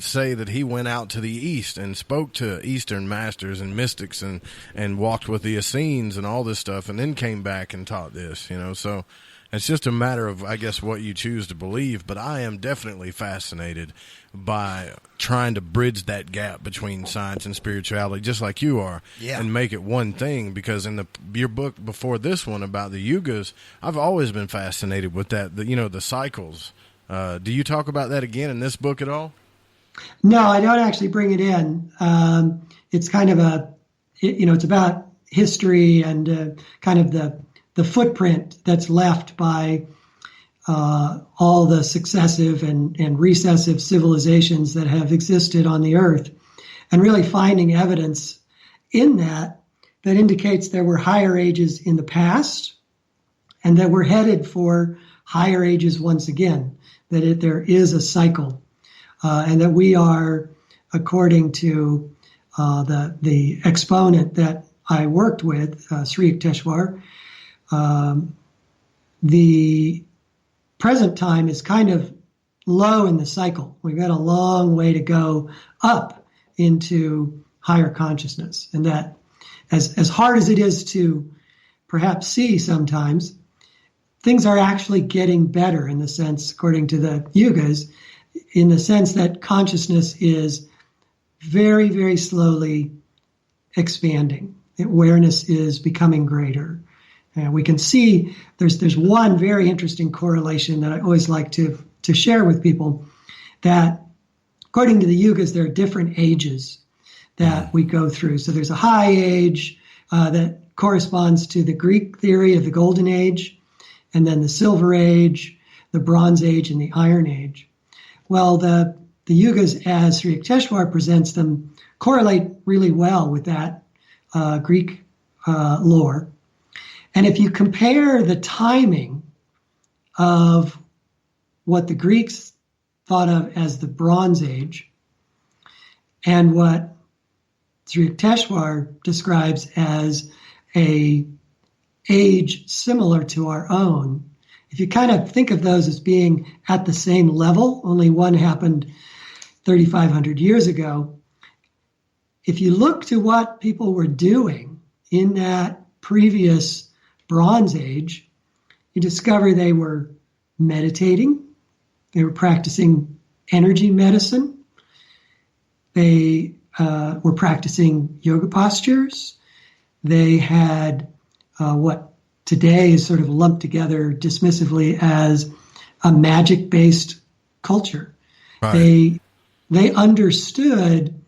say that he went out to the east and spoke to Eastern masters and mystics and walked with the Essenes and all this stuff, and then came back and taught this. So it's just a matter of, I guess, what you choose to believe. But I am definitely fascinated by trying to bridge that gap between science and spirituality, just like you are, and make it one thing. Because in your book before this one about the Yugas, I've always been fascinated with that, the cycles. Do you talk about that again in this book at all? No, I don't actually bring it in. It's kind of it's about history and kind of the footprint that's left by all the successive and recessive civilizations that have existed on the earth, and really finding evidence in that indicates there were higher ages in the past and that we're headed for higher ages once again, that there is a cycle, and that we are, according to the exponent that I worked with, Sri Yukteswar, the present time is kind of low in the cycle. We've got a long way to go up into higher consciousness. And that as hard as it is to perhaps see sometimes, things are actually getting better in the sense, according to the Yugas, in the sense that consciousness is very, very slowly expanding. Awareness is becoming greater. And we can see there's one very interesting correlation that I always like to share with people, that according to the Yugas, there are different ages that we go through. So there's a high age that corresponds to the Greek theory of the Golden Age, and then the Silver Age, the Bronze Age, and the Iron Age. Well, the Yugas, as Sri Yukteswar presents them, correlate really well with that Greek lore. And if you compare the timing of what the Greeks thought of as the Bronze Age and what Sri Yukteswar describes as a age similar to our own, if you kind of think of those as being at the same level, only one happened 3,500 years ago, if you look to what people were doing in that previous Bronze Age, you discover they were meditating, they were practicing energy medicine, they were practicing yoga postures, they had what today is sort of lumped together dismissively as a magic-based culture. Right. They understood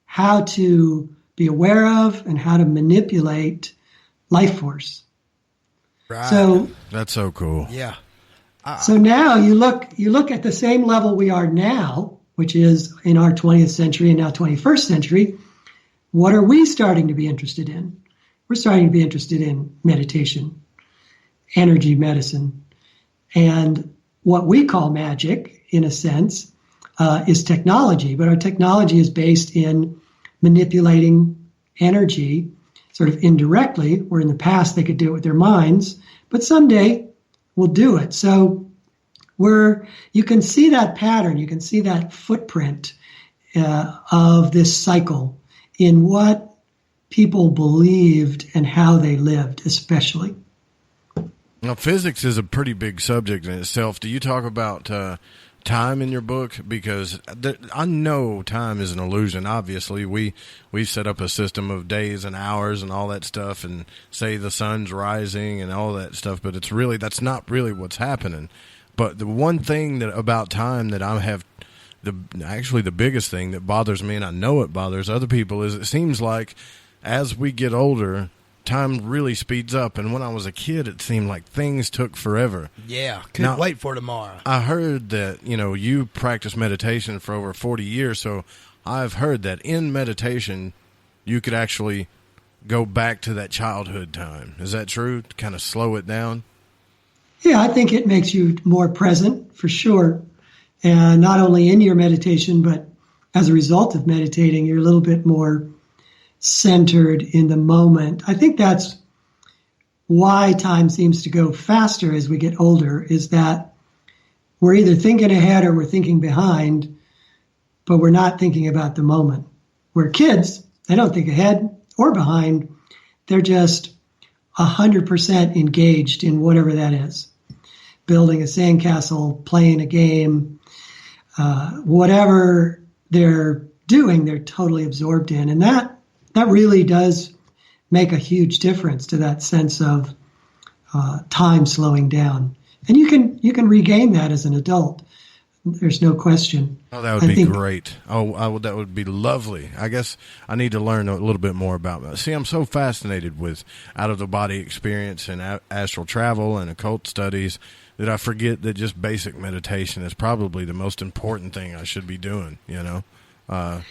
how to be aware of and how to manipulate life force. Right. So that's so cool. Yeah. So now you look at the same level we are now, which is in our 20th century and now 21st century. What are we starting to be interested in? We're starting to be interested in meditation, energy medicine, and what we call magic, in a sense, is technology. But our technology is based in manipulating energy sort of indirectly, where in the past they could do it with their minds, but someday we'll do it. So you can see that pattern, you can see that footprint of this cycle in what people believed and how they lived, especially. Now, physics is a pretty big subject in itself. Do you talk about time in your book? Because I know time is an illusion. Obviously, we set up a system of days and hours and all that stuff, and say the sun's rising and all that stuff. But that's not really what's happening. But the one thing about time that I have, the biggest thing that bothers me, and I know it bothers other people, is it seems like as we get older, time really speeds up. And when I was a kid, it seemed like things took forever. Yeah, couldn't wait for tomorrow. I heard that, you practice meditation for over 40 years, so I've heard that in meditation, you could actually go back to that childhood time. Is that true? To kind of slow it down? Yeah, I think it makes you more present, for sure. And not only in your meditation, but as a result of meditating, you're a little bit more centered in the moment. I think that's why time seems to go faster as we get older, is that we're either thinking ahead or we're thinking behind, but we're not thinking about the moment. Where kids, they don't think ahead or behind. They're just 100% engaged in whatever that is. Building a sandcastle, playing a game, whatever they're doing, they're totally absorbed in. And that really does make a huge difference to that sense of time slowing down. And you can regain that as an adult. There's no question. Oh, that would be great. That would be lovely. I guess I need to learn a little bit more about that. See, I'm so fascinated with out-of-the-body experience and astral travel and occult studies that I forget that just basic meditation is probably the most important thing I should be doing, Go ahead.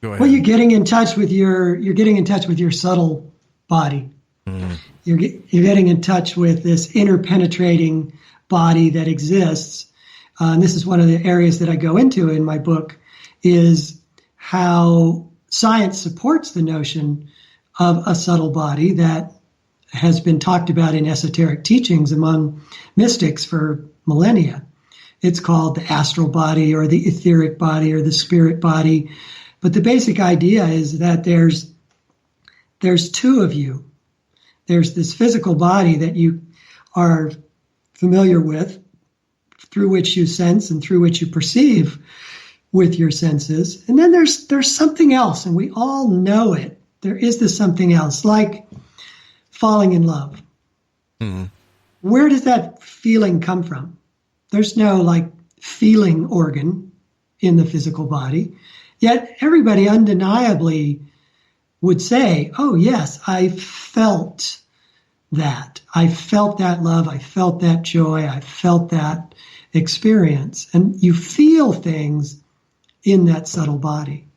Well, you're getting in touch with your subtle body. Mm-hmm. You're getting in touch with this interpenetrating body that exists. And this is one of the areas that I go into in my book, is how science supports the notion of a subtle body that has been talked about in esoteric teachings among mystics for millennia. It's called the astral body or the etheric body or the spirit body. But the basic idea is that there's two of you. There's this physical body that you are familiar with, through which you sense and through which you perceive with your senses. And then there's something else, and we all know it. There is this something else, like falling in love. Mm-hmm. Where does that feeling come from? There's no feeling organ in the physical body. Yet everybody undeniably would say, oh, yes, I felt that. I felt that love. I felt that joy. I felt that experience. And you feel things in that subtle body.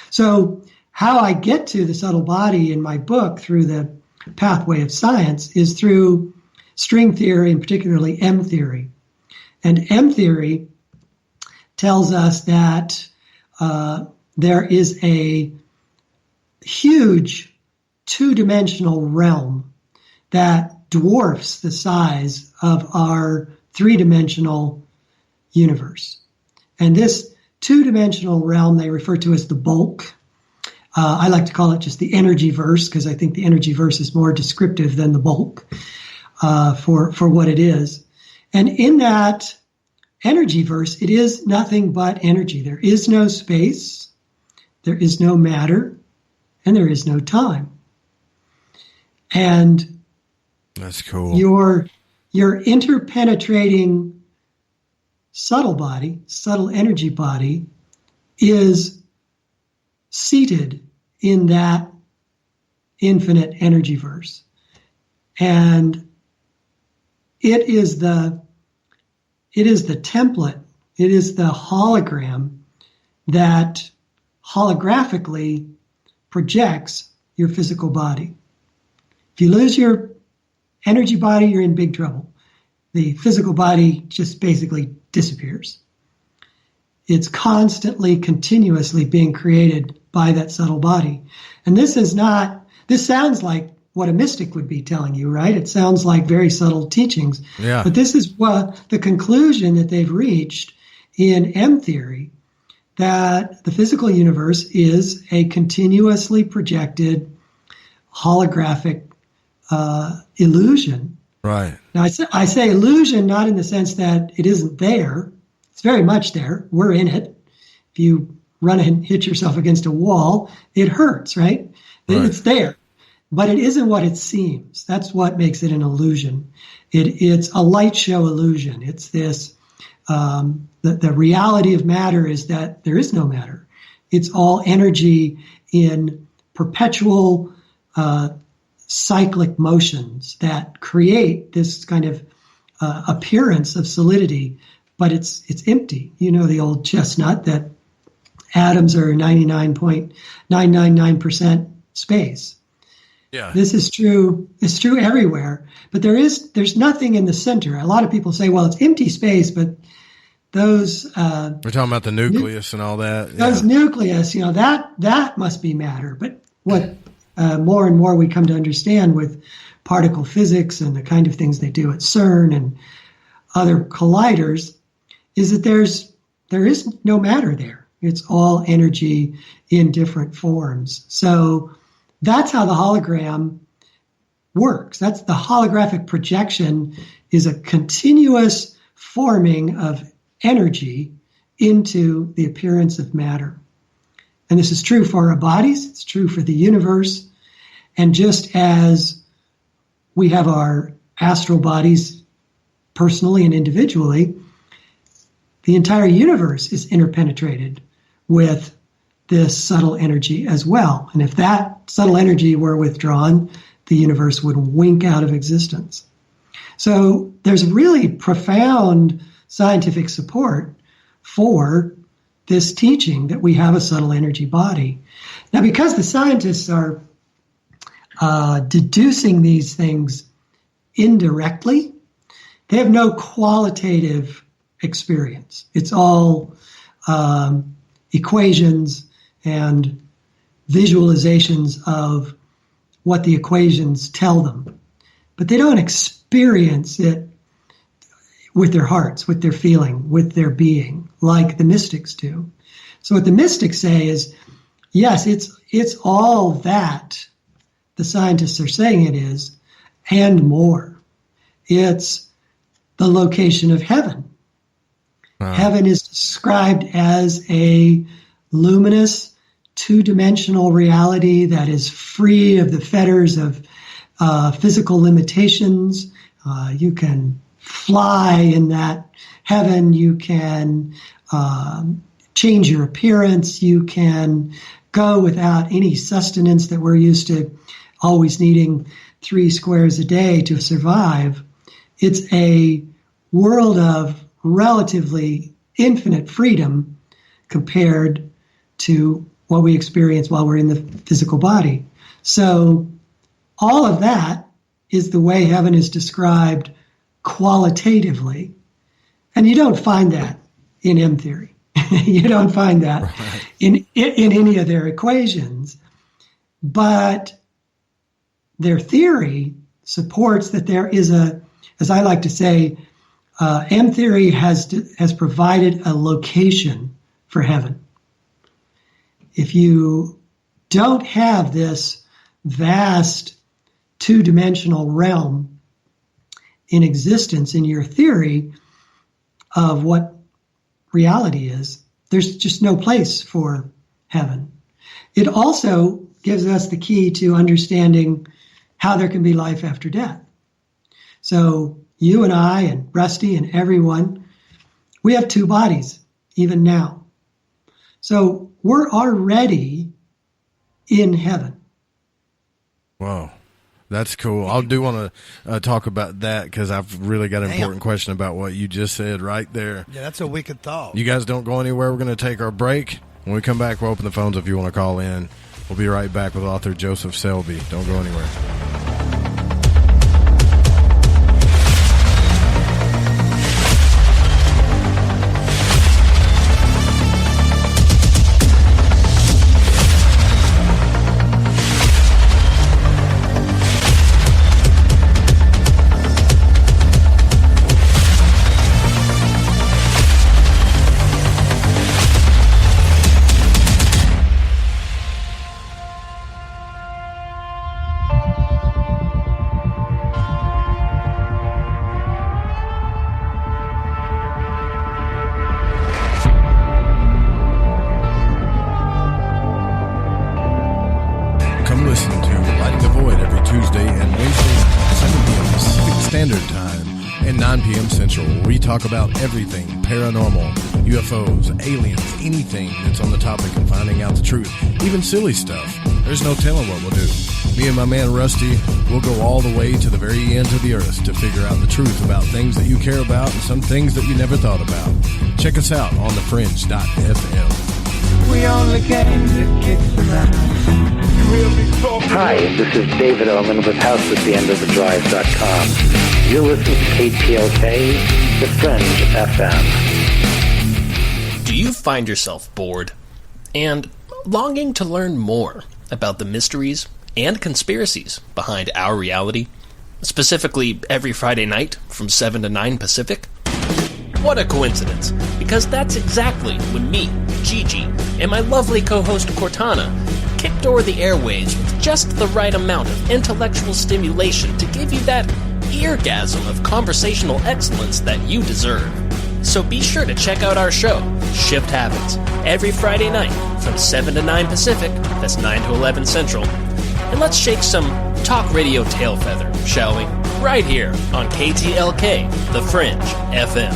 So how I get to the subtle body in my book through the pathway of science is through string theory, and particularly M theory. And M theory tells us that there is a huge two-dimensional realm that dwarfs the size of our three-dimensional universe. And this two-dimensional realm they refer to as the bulk. I like to call it just the energy verse, because I think the energy verse is more descriptive than the bulk for what it is. And in that energy verse, it is nothing but energy. There is no space, there is no matter, and there is no time. And that's cool. Your interpenetrating subtle body, subtle energy body, is seated in that infinite energy verse. And it is the template, it is the hologram that holographically projects your physical body. If you lose your energy body, you're in big trouble. The physical body just basically disappears. It's constantly, continuously being created by that subtle body. And this sounds like what a mystic would be telling you, right? It sounds like very subtle teachings. Yeah. But this is what the conclusion that they've reached in M theory, that the physical universe is a continuously projected holographic illusion. Right. Now, I say illusion not in the sense that it isn't there, It's very much there. We're in it. If you run and hit yourself against a wall, it hurts, right? It's there. But it isn't what it seems. That's what makes it an illusion. It's a light show illusion. It's this, the reality of matter is that there is no matter. It's all energy in perpetual cyclic motions that create this kind of appearance of solidity, but it's empty. You know the old chestnut that atoms are 99.999% space. Yeah. This is true. It's true everywhere, but there's nothing in the center. A lot of people say, well, it's empty space, but those we're talking about the nucleus and all that. Those nucleus, that must be matter. But what more and more we come to understand with particle physics and the kind of things they do at CERN and other colliders is that there is no matter there. It's all energy in different forms. So that's how the hologram works. That's the holographic projection is a continuous forming of energy into the appearance of matter. And this is true for our bodies. It's true for the universe. And just as we have our astral bodies personally and individually, the entire universe is interpenetrated with this subtle energy as well. And if that subtle energy were withdrawn, the universe would wink out of existence. So there's really profound scientific support for this teaching that we have a subtle energy body. Now, because the scientists are deducing these things indirectly, they have no qualitative experience. It's all equations and visualizations of what the equations tell them. But they don't experience it with their hearts, with their feeling, with their being, like the mystics do. So what the mystics say is, yes, it's all that the scientists are saying it is, and more. It's the location of heaven. Heaven is described as a luminous, two-dimensional reality that is free of the fetters of physical limitations. You can fly in that heaven. You can change your appearance. You can go without any sustenance that we're used to always needing 3 squares a day to survive. It's a world of relatively infinite freedom compared to what we experience while we're in the physical body. So all of that is the way heaven is described qualitatively. And you don't find that in M theory. You don't find that in any of their equations. But their theory supports that there is as I like to say, M theory has provided a location for heaven. If you don't have this vast two-dimensional realm in existence in your theory of what reality is, there's just no place for heaven. It also gives us the key to understanding how there can be life after death. So you and I and Rusty and everyone, we have 2 bodies, even now. So we're already in heaven. Wow. That's cool. I do want to talk about that because I've really got an important question about what you just said right there. Yeah, that's a wicked thought. You guys don't go anywhere. We're going to take our break. When we come back, we'll open the phones if you want to call in. We'll be right back with author Joseph Selby. Don't go anywhere. p.m. Central, where we talk about everything paranormal, UFOs, aliens, anything that's on the topic and finding out the truth, even silly stuff. There's no telling what we'll do. Me and my man Rusty will go all the way to the very ends of the earth to figure out the truth about things that you care about and some things that you never thought about. Check us out on thefringe.fm. We only came to kick some ass. Hi, this is David Oman with HouseAtTheEndOfTheDrive.com. You're listening to KTLK, The Fringe FM. Do you find yourself bored and longing to learn more about the mysteries and conspiracies behind our reality, specifically every Friday night from 7 to 9 Pacific? What a coincidence, because that's exactly when me, Gigi, and my lovely co-host Cortana kicked over the airwaves with just the right amount of intellectual stimulation to give you that eargasm of conversational excellence that you deserve. So be sure to check out our show, Shift Happens, every Friday night from 7 to 9 Pacific, that's 9 to 11 Central. And let's shake some talk radio tail feather, shall we? Right here on KTLK, The Fringe FM.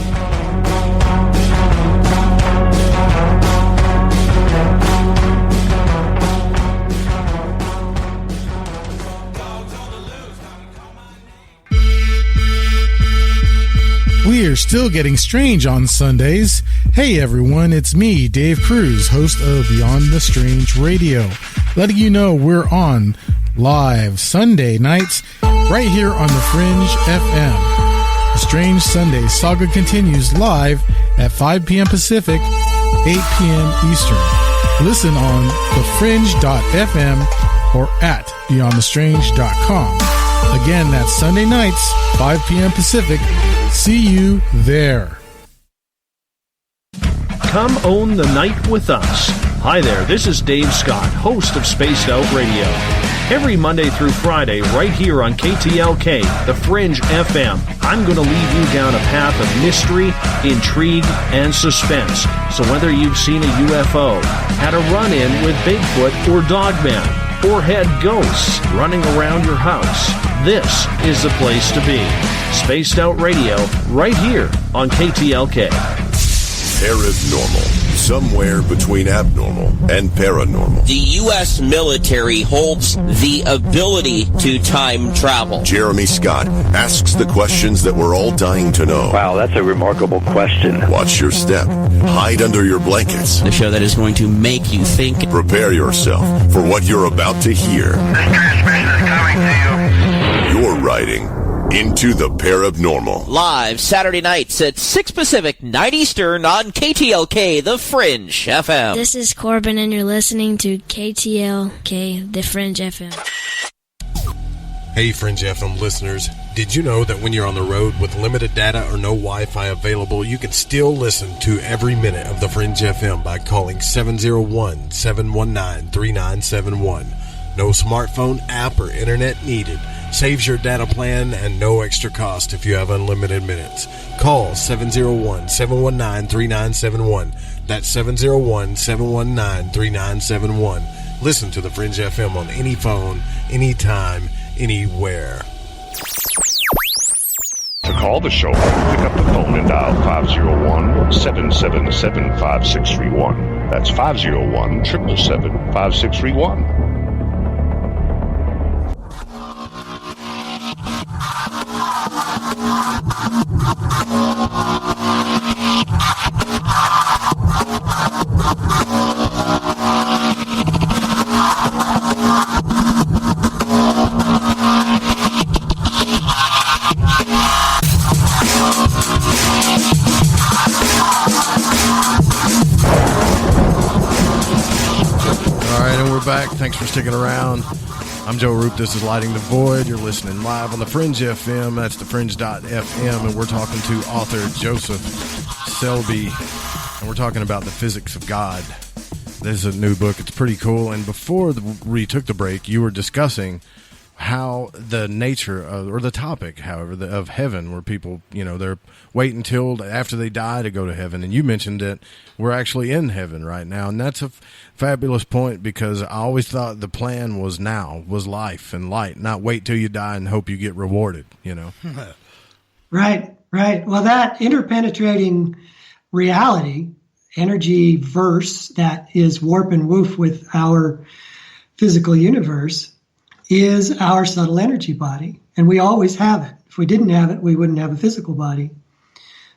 We are still getting strange on Sundays. Hey everyone, it's me, Dave Cruz, host of Beyond the Strange Radio, letting you know we're on live Sunday nights right here on the Fringe FM. The Strange Sunday saga continues live at 5 p.m. Pacific, 8 p.m. Eastern. Listen on thefringe.fm or at beyondthestrange.com. Again, that's Sunday nights, 5 p.m. Pacific. See you there. Come own the night with us. Hi there, this is Dave Scott, host of Spaced Out Radio. Every Monday through Friday, right here on KTLK, The Fringe FM, I'm going to lead you down a path of mystery, intrigue, and suspense. So whether you've seen a UFO, had a run-in with Bigfoot or Dogman, or had ghosts running around your house, this is the place to be. Spaced Out Radio, right here on KTLK. Paranormal. Somewhere between abnormal and paranormal. The U.S. military holds the ability to time travel. Jeremy Scott asks the questions that we're all dying to know. Wow, that's a remarkable question. Watch your step. Hide under your blankets. The show that is going to make you think. Prepare yourself for what you're about to hear. This transmission is coming to you. You're riding into the paranormal. Live Saturday nights at 6 Pacific, 9 Eastern on KTLK, The Fringe FM. This is Corbin and you're listening to KTLK, The Fringe FM. Hey Fringe FM listeners, did you know that when you're on the road with limited data or no Wi-Fi available, you can still listen to every minute of the Fringe FM by calling 701-719-3971. No smartphone app or internet needed. Saves your data plan and no extra cost if you have unlimited minutes. Call 701-719-3971. That's 701-719-3971. Listen to the Fringe FM on any phone, anytime, anywhere. To call the show, pick up the phone and dial 501-777-5631. That's 501-777-5631. Back. Thanks for sticking around. I'm Joe Roop. This is Lighting the Void. You're listening live on the Fringe FM. That's thefringe.fm, and we're talking to author Joseph Selby, and we're talking about the physics of God. This is a new book. It's pretty cool. And before we took the break, you were discussing how the nature of, or the topic, however, of heaven, where people, they're waiting until after they die to go to heaven. And you mentioned that we're actually in heaven right now. And that's a fabulous point, because I always thought the plan was life and light, not wait till you die and hope you get rewarded, Right. Well, that interpenetrating reality, energy verse that is warp and woof with our physical universe, is our subtle energy body. And we always have it. If we didn't have it, we wouldn't have a physical body.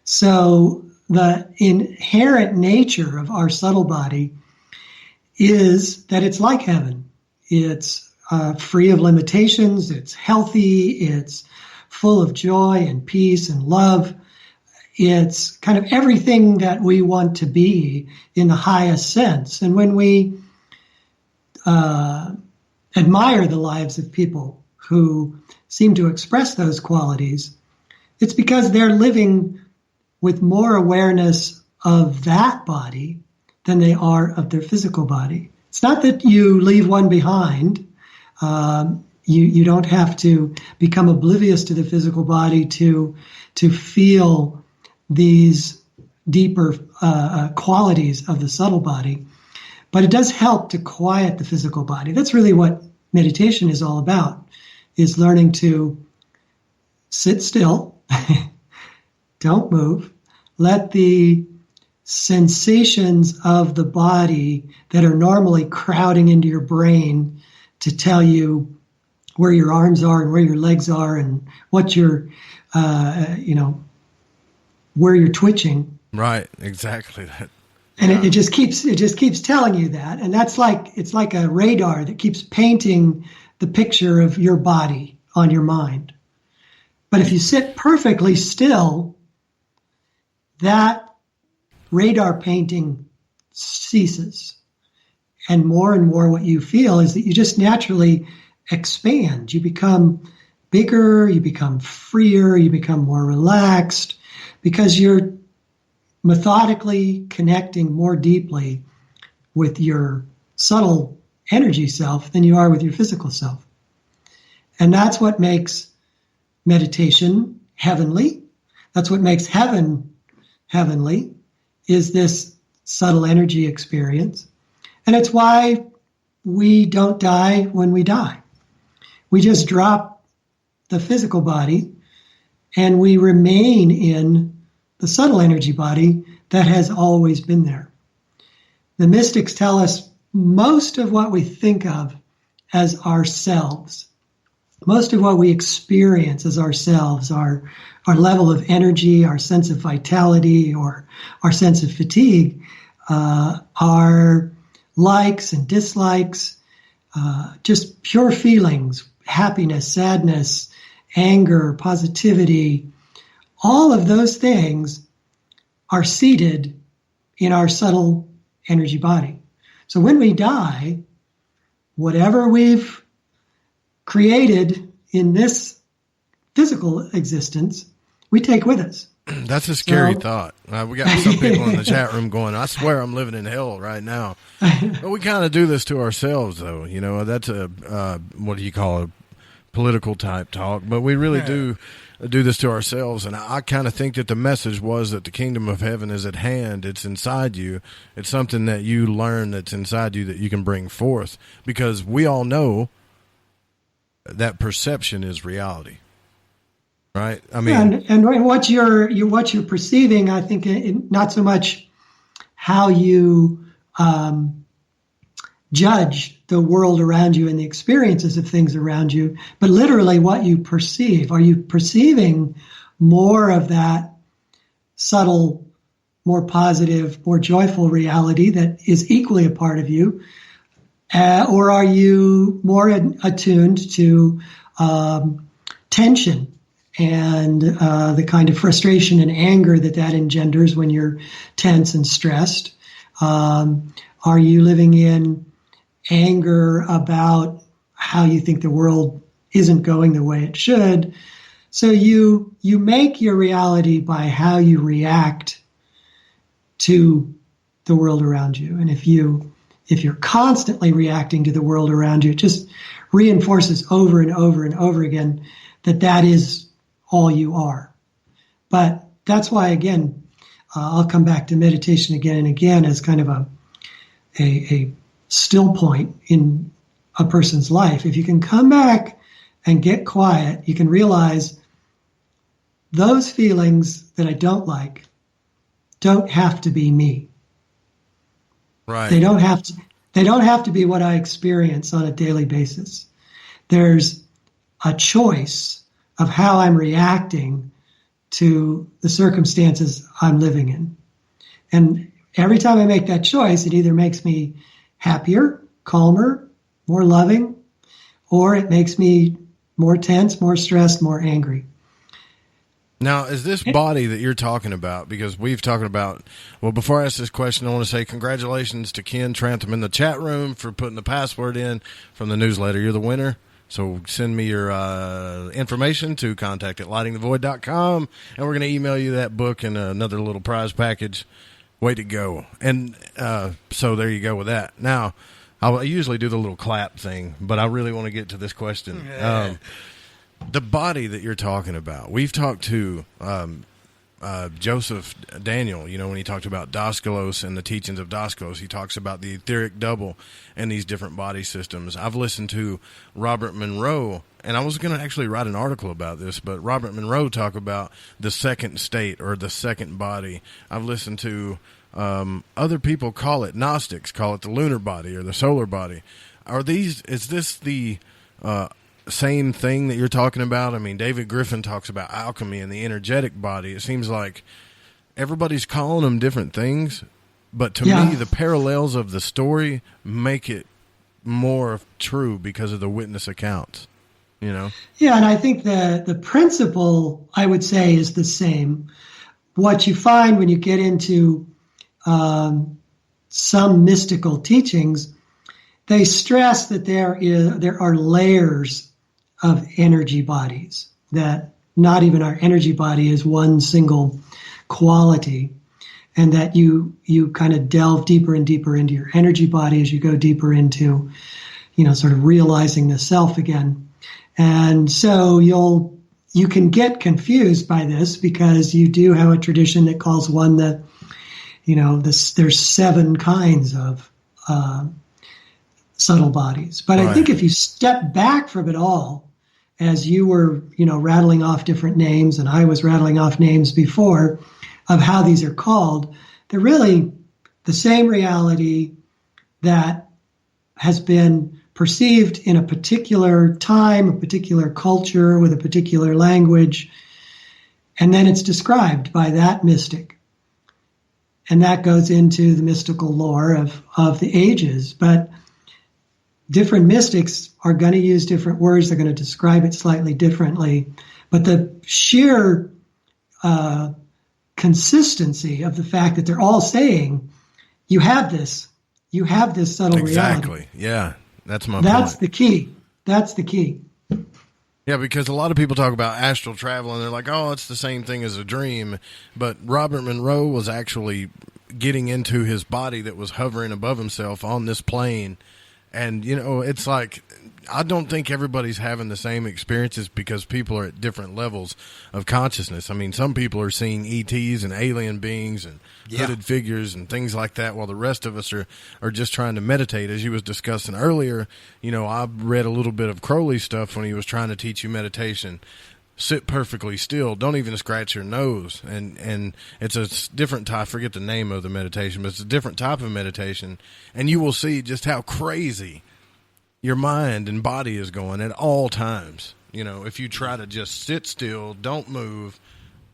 So the inherent nature of our subtle body is that it's like heaven. It's free of limitations. It's healthy. It's full of joy and peace and love. It's kind of everything that we want to be in the highest sense. And when we admire the lives of people who seem to express those qualities, it's because they're living with more awareness of that body than they are of their physical body. It's not that you leave one behind. You don't have to become oblivious to the physical body to feel these deeper qualities of the subtle body. But it does help to quiet the physical body. That's really what meditation is all about, is learning to sit still, don't move, let the sensations of the body that are normally crowding into your brain to tell you where your arms are and where your legs are and what you're, where you're twitching. Right, exactly. And it just keeps telling you that. And it's like a radar that keeps painting the picture of your body on your mind. But if you sit perfectly still, that radar painting ceases. And more what you feel is that you just naturally expand. You become bigger, you become freer, you become more relaxed, because you're methodically connecting more deeply with your subtle energy self than you are with your physical self. And that's what makes meditation heavenly. That's what makes heaven heavenly, is this subtle energy experience. And it's why we don't die when we die. We just drop the physical body and we remain in the subtle energy body that has always been there. The mystics tell us most of what we think of as ourselves, most of what we experience as ourselves, our level of energy, our sense of vitality, or our sense of fatigue, our likes and dislikes, just pure feelings, happiness, sadness, anger, positivity. All of those things are seated in our subtle energy body. So when we die, whatever we've created in this physical existence, we take with us. That's a scary thought. We got some people in the chat room going, I swear I'm living in hell right now. But we kind of do this to ourselves, though. You know, that's a, what do you call it, political type talk. But we really do this to ourselves. And I kind of think that the message was that the kingdom of heaven is at hand. It's inside you. It's something that you learn that's inside you that you can bring forth. Because we all know that perception is reality. Right. I mean, and what you're perceiving, I think, not so much how you judge the world around you and the experiences of things around you, but literally what you perceive. Are you perceiving more of that subtle, more positive, more joyful reality that is equally a part of you, or are you more attuned to tension? And the kind of frustration and anger that engenders when you're tense and stressed? Are you living in anger about how you think the world isn't going the way it should? So you make your reality by how you react to the world around you. And if you're constantly reacting to the world around you, it just reinforces over and over and over again that is all you are. But that's why, again, I'll come back to meditation again and again as kind of a still point in a person's life. If you can come back and get quiet, you can realize those feelings that I don't like don't have to be me. Right. They don't have to be what I experience on a daily basis. There's a choice of how I'm reacting to the circumstances I'm living in. And every time I make that choice, it either makes me happier, calmer, more loving, or it makes me more tense, more stressed, more angry. Now, is this body that you're talking about, because we've talked about, well, before I ask this question, I want to say congratulations to Ken Trantham in the chat room for putting the password in from the newsletter. You're the winner. So send me your information to contact@lightingthevoid.com, and we're going to email you that book and another little prize package. Way to go. And so there you go with that. Now, I usually do the little clap thing, but I really want to get to this question. The body that you're talking about, we've talked to Joseph Daniel, when he talked about Daskalos and the teachings of Daskalos, he talks about the etheric double and these different body systems. I've listened to Robert Monroe, and I was going to actually write an article about this, but Robert Monroe talk about the second state or the second body. I've listened to other people call it, Gnostics call it the lunar body or the solar body. Is this the same thing that you're talking about? I mean, David Griffin talks about alchemy and the energetic body. It seems like everybody's calling them different things, but to me, the parallels of the story make it more true because of the witness accounts, Yeah, and I think the principle, I would say, is the same. What you find when you get into some mystical teachings, they stress that there are layers of energy bodies, that not even our energy body is one single quality, and that you kind of delve deeper and deeper into your energy body as you go deeper into, sort of realizing the self again. And so you can get confused by this, because you do have a tradition that calls one that, there's 7 kinds of subtle bodies. But I think if you step back from it all, as you were, rattling off different names, and I was rattling off names before of how these are called, they're really the same reality that has been perceived in a particular time, a particular culture, with a particular language, and then it's described by that mystic. And that goes into the mystical lore of the ages. But different mystics are going to use different words. They're going to describe it slightly differently. But the sheer consistency of the fact that they're all saying, you have this subtle reality. Exactly. Yeah, that's my point. That's the key. That's the key. Yeah, because a lot of people talk about astral travel, and they're like, oh, it's the same thing as a dream. But Robert Monroe was actually getting into his body that was hovering above himself on this plane. And, it's like, I don't think everybody's having the same experiences, because people are at different levels of consciousness. I mean, some people are seeing ETs and alien beings and hooded figures and things like that, while the rest of us are just trying to meditate. As you was discussing earlier, I read a little bit of Crowley's stuff when he was trying to teach you meditation. Sit perfectly still. Don't even scratch your nose. And it's a different type. I forget the name of the meditation, but it's a different type of meditation. And you will see just how crazy your mind and body is going at all times. If you try to just sit still, don't move,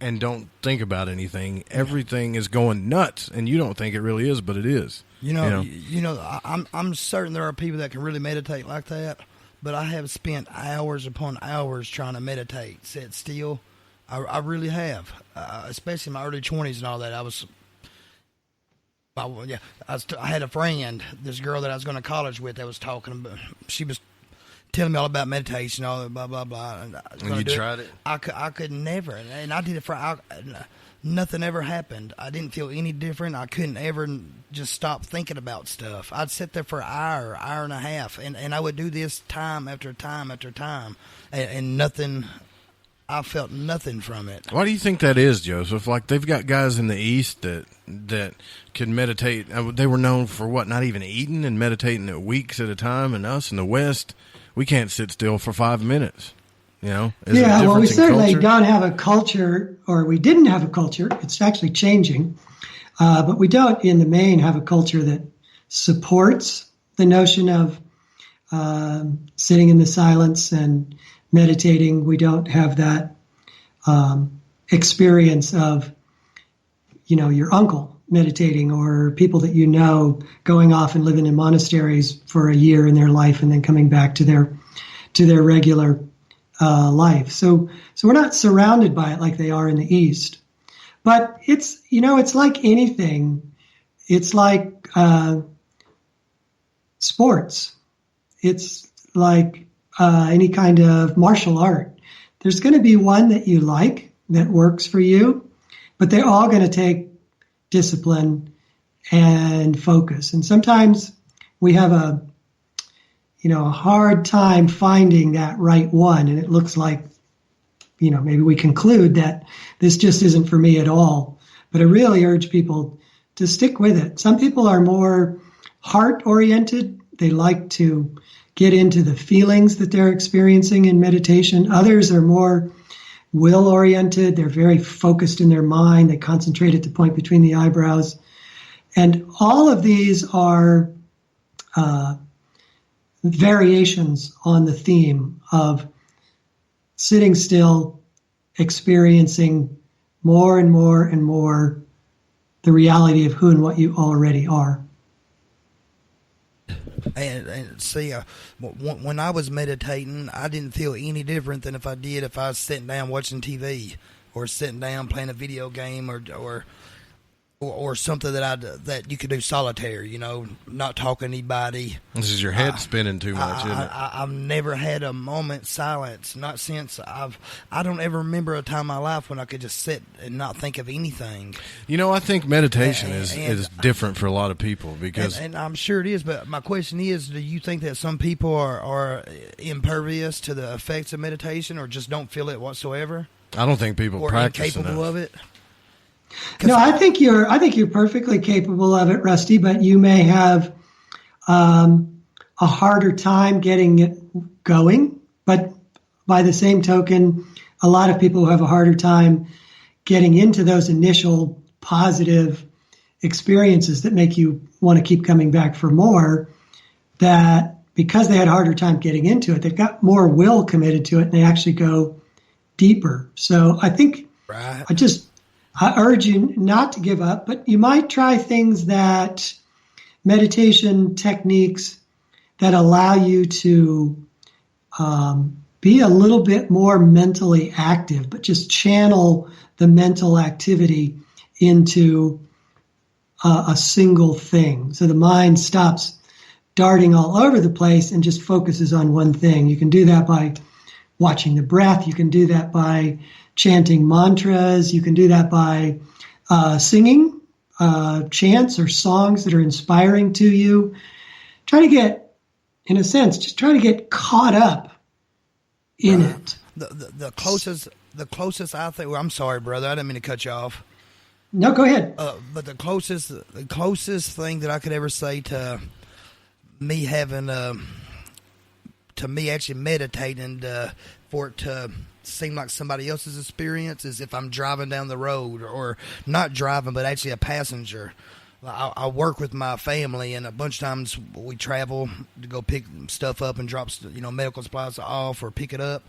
and don't think about anything, everything is going nuts. And you don't think it really is, but it is. I'm certain there are people that can really meditate like that. But I have spent hours upon hours trying to meditate, sit still. I really have, especially in my early 20s and all that. I had a friend, this girl that I was going to college with, that was talking about. She was telling me all about meditation, all that, blah blah blah. And you tried it? I could never, and I did it for. Nothing ever happened. I didn't feel any different. I couldn't ever just stop thinking about stuff. I'd sit there for an hour and a half, and I would do this time after time after time, and nothing. I felt nothing from it. Why do you think that is, Joseph? Like, they've got guys in the East that can meditate. They were known for not even eating and meditating at weeks at a time, and us in the West, we can't sit still for 5 minutes. You know, is there a well, we difference in certainly culture? don't have a culture, or we didn't have a culture. It's actually changing. But we don't, in the main, have a culture that supports the notion of sitting in the silence and meditating. We don't have that experience of, your uncle meditating, or people that going off and living in monasteries for a year in their life and then coming back to their regular life. So we're not surrounded by it like they are in the East. But it's like anything. It's like sports. It's like any kind of martial art. There's going to be one that you like, that works for you, but they're all going to take discipline and focus. And sometimes we have a hard time finding that right one. And it looks like, maybe we conclude that this just isn't for me at all. But I really urge people to stick with it. Some people are more heart-oriented. They like to get into the feelings that they're experiencing in meditation. Others are more will-oriented. They're very focused in their mind. They concentrate at the point between the eyebrows. And all of these are variations on the theme of sitting still, experiencing more and more and more the reality of who and what you already are. And see, when I was meditating, I didn't feel any different than if I was sitting down watching TV or sitting down playing a video game or something that you could do solitaire, not talking to anybody. This is your head spinning too much, isn't it? I've never had a moment's silence, not since I don't ever remember a time in my life when I could just sit and not think of anything. I think meditation is different for a lot of people because... And I'm sure it is, but my question is, do you think that some people are impervious to the effects of meditation or just don't feel it whatsoever? I don't think people or practice incapable enough. of it? No, I think you're perfectly capable of it, Rusty, but you may have a harder time getting it going. But by the same token, a lot of people who have a harder time getting into those initial positive experiences that make you want to keep coming back for more, that because they had a harder time getting into it, they've got more will committed to it and they actually go deeper. So I think I urge you not to give up, but you might try things meditation techniques that allow you to be a little bit more mentally active, but just channel the mental activity into a single thing. So the mind stops darting all over the place and just focuses on one thing. You can do that by watching the breath. You can do that by chanting mantras. You can do that by singing chants or songs that are inspiring to you. Try to get, in a sense, just try to get caught up in it. The closest I think. Well, I'm sorry, brother. I didn't mean to cut you off. No, go ahead. But the closest thing that I could ever say to me having to me actually meditating for it to seem like somebody else's experience is if I'm driving down the road, or not driving, but actually a passenger. I work with my family, and a bunch of times we travel to go pick stuff up and drop, medical supplies off or pick it up,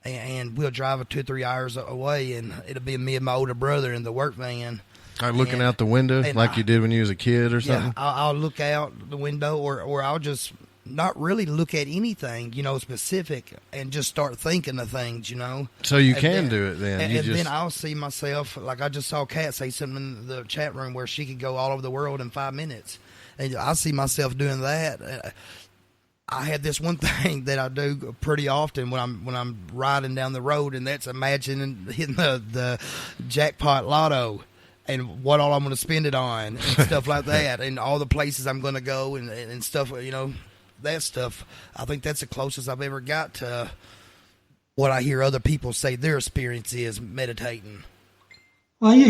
and we'll drive 2 or 3 hours away, and it'll be me and my older brother in the work van. Like looking out the window like you did when you was a kid or something? Yeah, I'll look out the window, or I'll just not really look at anything, specific, and just start thinking of things, So you can do it then. And then I'll see myself, like I just saw Kat say something in the chat room where she could go all over the world in 5 minutes. And I see myself doing that. I have this one thing that I do pretty often when I'm riding down the road, and that's imagining hitting the jackpot lotto and what all I'm going to spend it on and stuff like that, and all the places I'm going to go and stuff, that stuff. I think that's the closest I've ever got to what I hear other people say their experience is meditating. Well, you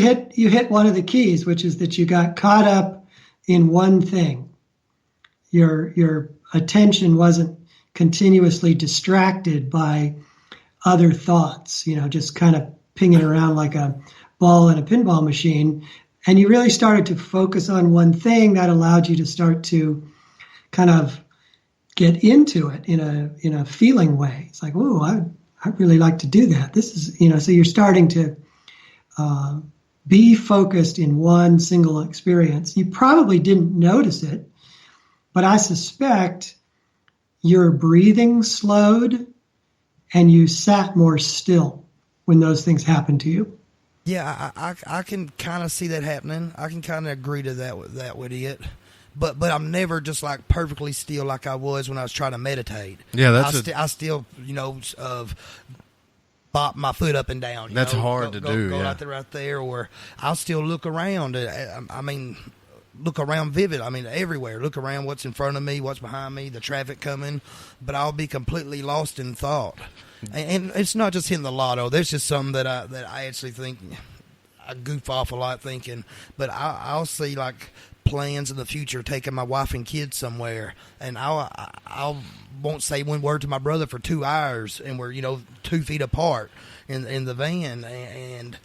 hit one of the keys, which is that you got caught up in one thing. Your attention wasn't continuously distracted by other thoughts, just kind of pinging around like a ball in a pinball machine. And you really started to focus on one thing that allowed you to start to kind of get into it in a feeling way. It's like, oh, I'd really like to do that. This is, so you're starting to be focused in one single experience. You probably didn't notice it, but I suspect your breathing slowed and you sat more still when those things happened to you. Yeah, I can kind of see that happening. I can kind of agree to that with it. But I'm never just like perfectly still like I was when I was trying to meditate. Yeah, I still bop my foot up and down. That's hard to do. Go right there, or I'll still look around. Look around vivid. Everywhere. Look around what's in front of me, what's behind me, the traffic coming. But I'll be completely lost in thought. And it's not just hitting the lotto. There's just something that I actually think I goof off a lot thinking. But I'll see like plans in the future, taking my wife and kids somewhere, and I won't say one word to my brother for 2 hours, and we're 2 feet apart in the van, and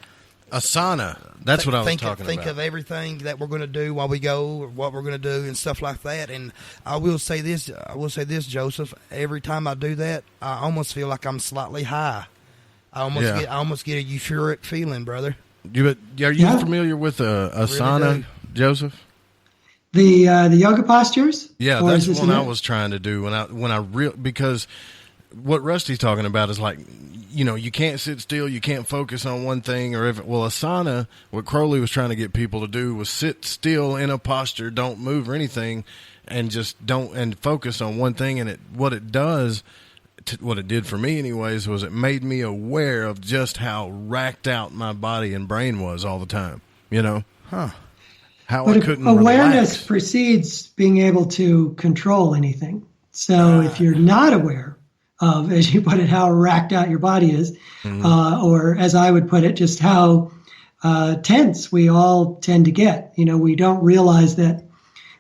asana. That's what I was talking about. Think of everything that we're going to do while we go, or what we're going to do, and stuff like that. And I will say this, Joseph. Every time I do that, I almost feel like I'm slightly high. I almost get a euphoric feeling, brother. Are you familiar with asana, really, Joseph? The yoga postures? Yeah, that's one I was trying to do because what Rusty's talking about is like, you can't sit still, you can't focus on one thing, asana, what Crowley was trying to get people to do was sit still in a posture, don't move or anything, and just and focus on one thing. And what it did for me anyways, was it made me aware of just how racked out my body and brain was all the time, Huh. How but I couldn't awareness relax. Precedes being able to control anything. So if you're not aware of, as you put it, how racked out your body is, or as I would put it, just how tense we all tend to get. We don't realize that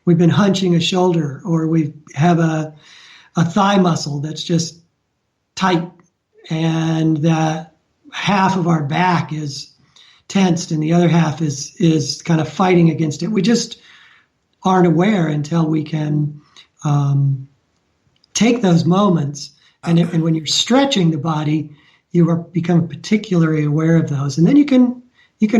we've been hunching a shoulder, or we have a thigh muscle that's just tight, and that half of our back is tensed and the other half is kind of fighting against it. We just aren't aware until we can take those moments. And when you're stretching the body, you become particularly aware of those, and then you can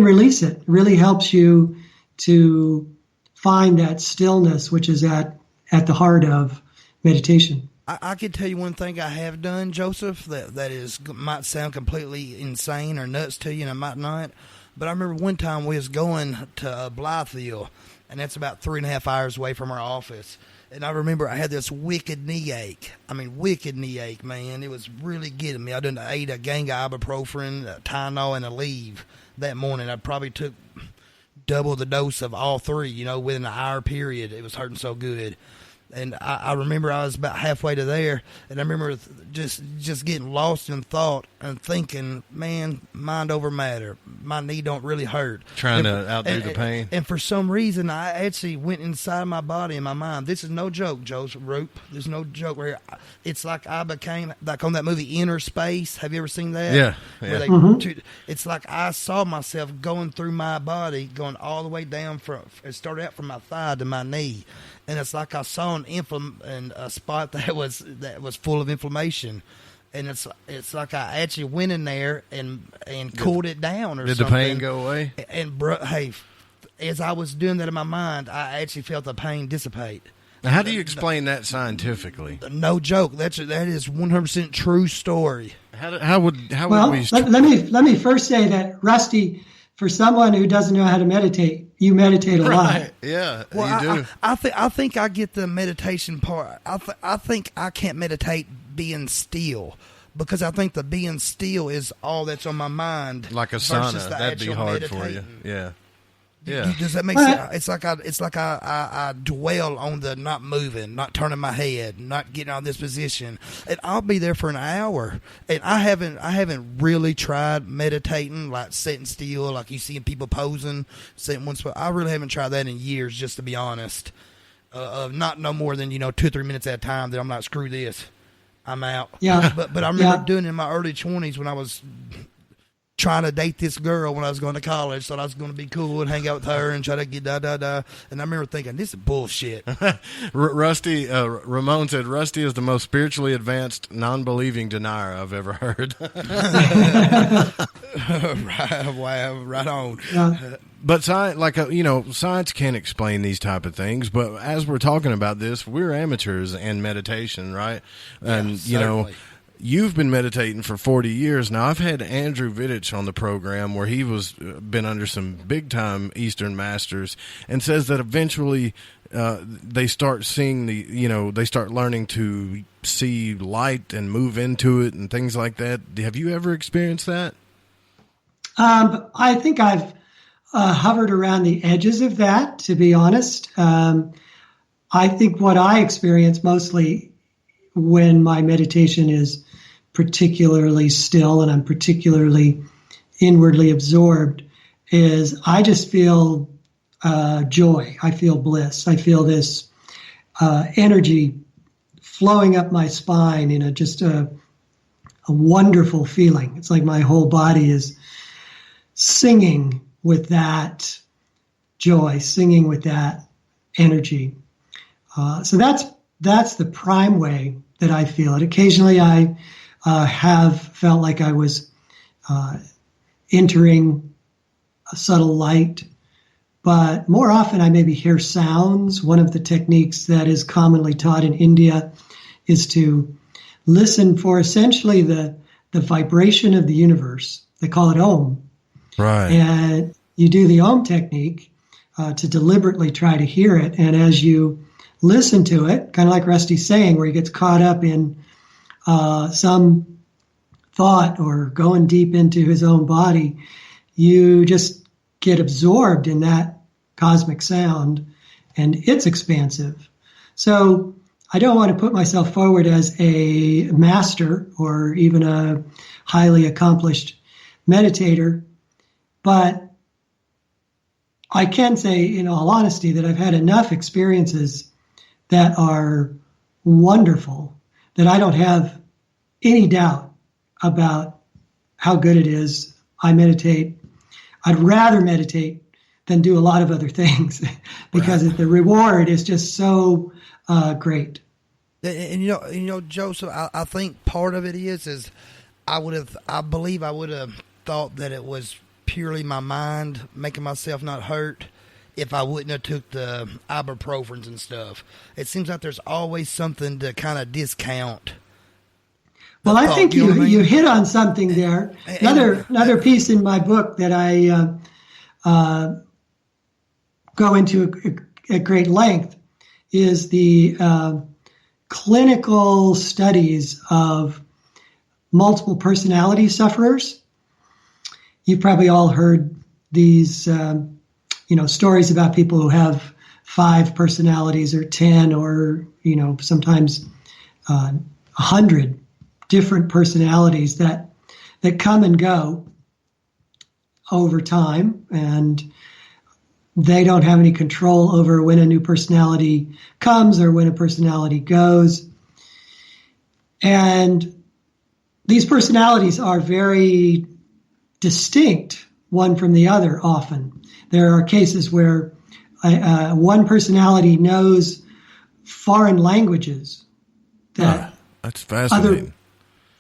release it. It really helps you to find that stillness, which is at the heart of meditation. I can tell you one thing I have done, Joseph, that might sound completely insane or nuts to you, and it might not. But I remember one time we was going to Blytheville, and that's about 3.5 hours away from our office. And I remember I had this wicked knee ache. Wicked knee ache, man. It was really getting me. I done ate a gang of ibuprofen, a Tylenol, and a Aleve that morning. I probably took double the dose of all three, within an hour period. It was hurting so good. And I remember I was about halfway to there, and I remember just getting lost in thought and thinking, man, mind over matter. My knee don't really hurt. Trying to outdo the pain. And for some reason, I actually went inside my body and my mind. This is no joke, Joseph Roop. There's no joke. Where it's like I became, like on that movie Inner Space. Have you ever seen that? Yeah. It's like I saw myself going through my body, going all the way down it started out from my thigh to my knee. And it's like I saw a spot that was full of inflammation, and it's like I actually went in there and cooled it down or something. Did the pain go away? And hey, as I was doing that in my mind, I actually felt the pain dissipate. Now, how do you explain that scientifically? No joke. That is 100% true story. How would we? Let me first say that, Rusty, for someone who doesn't know how to meditate, you meditate a lot. Yeah, well, you do. I think I get the meditation part. I think I can't meditate being still, because I think the being still is all that's on my mind. Like a sauna, that'd be hard for you. Yeah. Yeah. Does that make sense? It's like I dwell on the not moving, not turning my head, not getting out of this position, and I'll be there for an hour. And I haven't really tried meditating, like sitting still, like you see people posing, sitting one spot. I really haven't tried that in years, just to be honest. Not no more than 2 or 3 minutes at a time. That I'm like, screw this. I'm out. Yeah. But I remember doing it in my early 20s when I was trying to date this girl when I was going to college. Thought I was going to be cool and hang out with her and try to get da-da-da. And I remember thinking, this is bullshit. Rusty, Ramon said, Rusty is the most spiritually advanced, non-believing denier I've ever heard. right on. Yeah. But science can't explain these type of things. But as we're talking about this, we're amateurs in meditation, right? And, you've been meditating for 40 years. Now, I've had Andrew Vidich on the program where he was been under some big-time Eastern masters and says that eventually they start seeing they start learning to see light and move into it and things like that. Have you ever experienced that? I think I've hovered around the edges of that, to be honest. I think what I experience mostly when my meditation is particularly still and I'm particularly inwardly absorbed is I just feel joy. I feel bliss. I feel this energy flowing up my spine in a wonderful feeling. It's like my whole body is singing with that joy, singing with that energy. So that's the prime way that I feel it. Occasionally I have felt like I was entering a subtle light, but more often I maybe hear sounds. One of the techniques that is commonly taught in India is to listen for essentially the vibration of the universe. They call it Om. Right. And you do the Om technique to deliberately try to hear it. And as you listen to it, kind of like Rusty's saying, where he gets caught up in some thought or going deep into his own body, you just get absorbed in that cosmic sound, and it's expansive. So I don't want to put myself forward as a master or even a highly accomplished meditator, but I can say, in all honesty, that I've had enough experiences that are wonderful that I don't have any doubt about how good it is. I meditate. I'd rather meditate than do a lot of other things because the reward is just so great. And Joseph, I think part of it is I believe I would have thought that it was purely my mind making myself not hurt if I wouldn't have took the ibuprofens and stuff. It seems like there's always something to kind of discount. Well, I think you hit on something there. Another piece in my book that I go into at great length is the clinical studies of multiple personality sufferers. You've probably all heard these stories about people who have 5 personalities or 10 or sometimes 100 different personalities that come and go over time, and they don't have any control over when a new personality comes or when a personality goes. And these personalities are very distinct one from the other often. There are cases where one personality knows foreign languages that that's fascinating.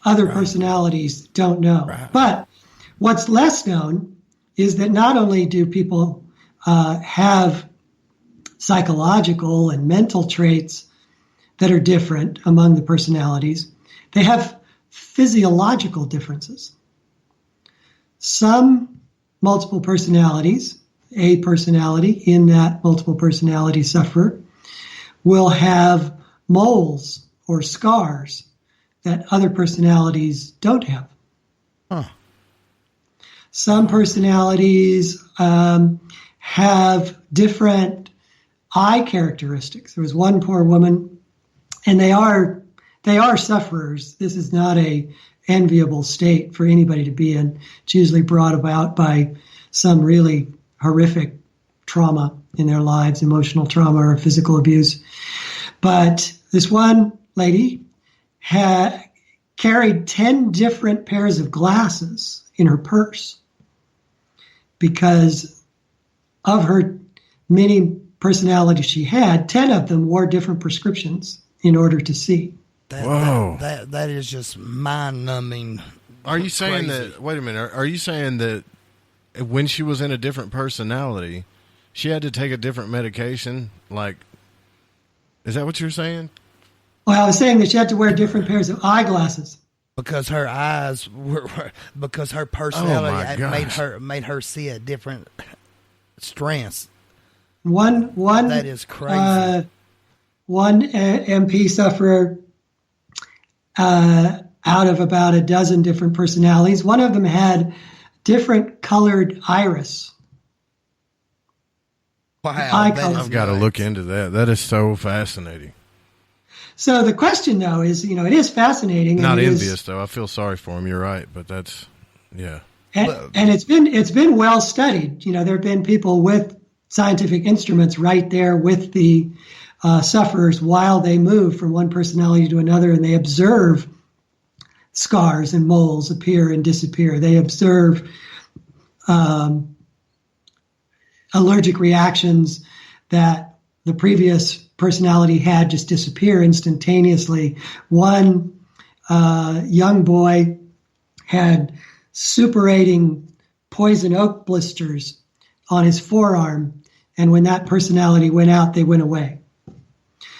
Other personalities don't know. Right. But what's less known is that not only do people have psychological and mental traits that are different among the personalities, they have physiological differences. Some multiple personalities, a personality in that multiple personality sufferer, will have moles or scars that other personalities don't have. Huh. Some personalities have different eye characteristics. There was one poor woman, and they are sufferers. This is not a enviable state for anybody to be in. It's usually brought about by some really horrific trauma in their lives, emotional trauma or physical abuse. But this one lady carried 10 different pairs of glasses in her purse because of her many personalities she had. 10 of them wore different prescriptions in order to see. Whoa. That is just mind-numbing. Are you saying crazy. that, wait a minute, are you saying that when she was in a different personality, she had to take a different medication? Like, is that what you're saying? Well, I was saying that she had to wear different pairs of eyeglasses. Because her eyes were, because her personality made her see a different strengths. One that is crazy. One MP sufferer out of about a dozen different personalities. One of them had different colored iris. Wow, I've got to look into that. That is so fascinating. So the question, though, is, it is fascinating. Not envious, though. I feel sorry for him. You're right, but that's, yeah. And it's been well studied. There have been people with scientific instruments right there with the sufferers while they move from one personality to another, and they observe scars and moles appear and disappear. They observe allergic reactions that the previous personality had just disappear instantaneously. One young boy had suppurating poison oak blisters on his forearm, and when that personality went out, they went away.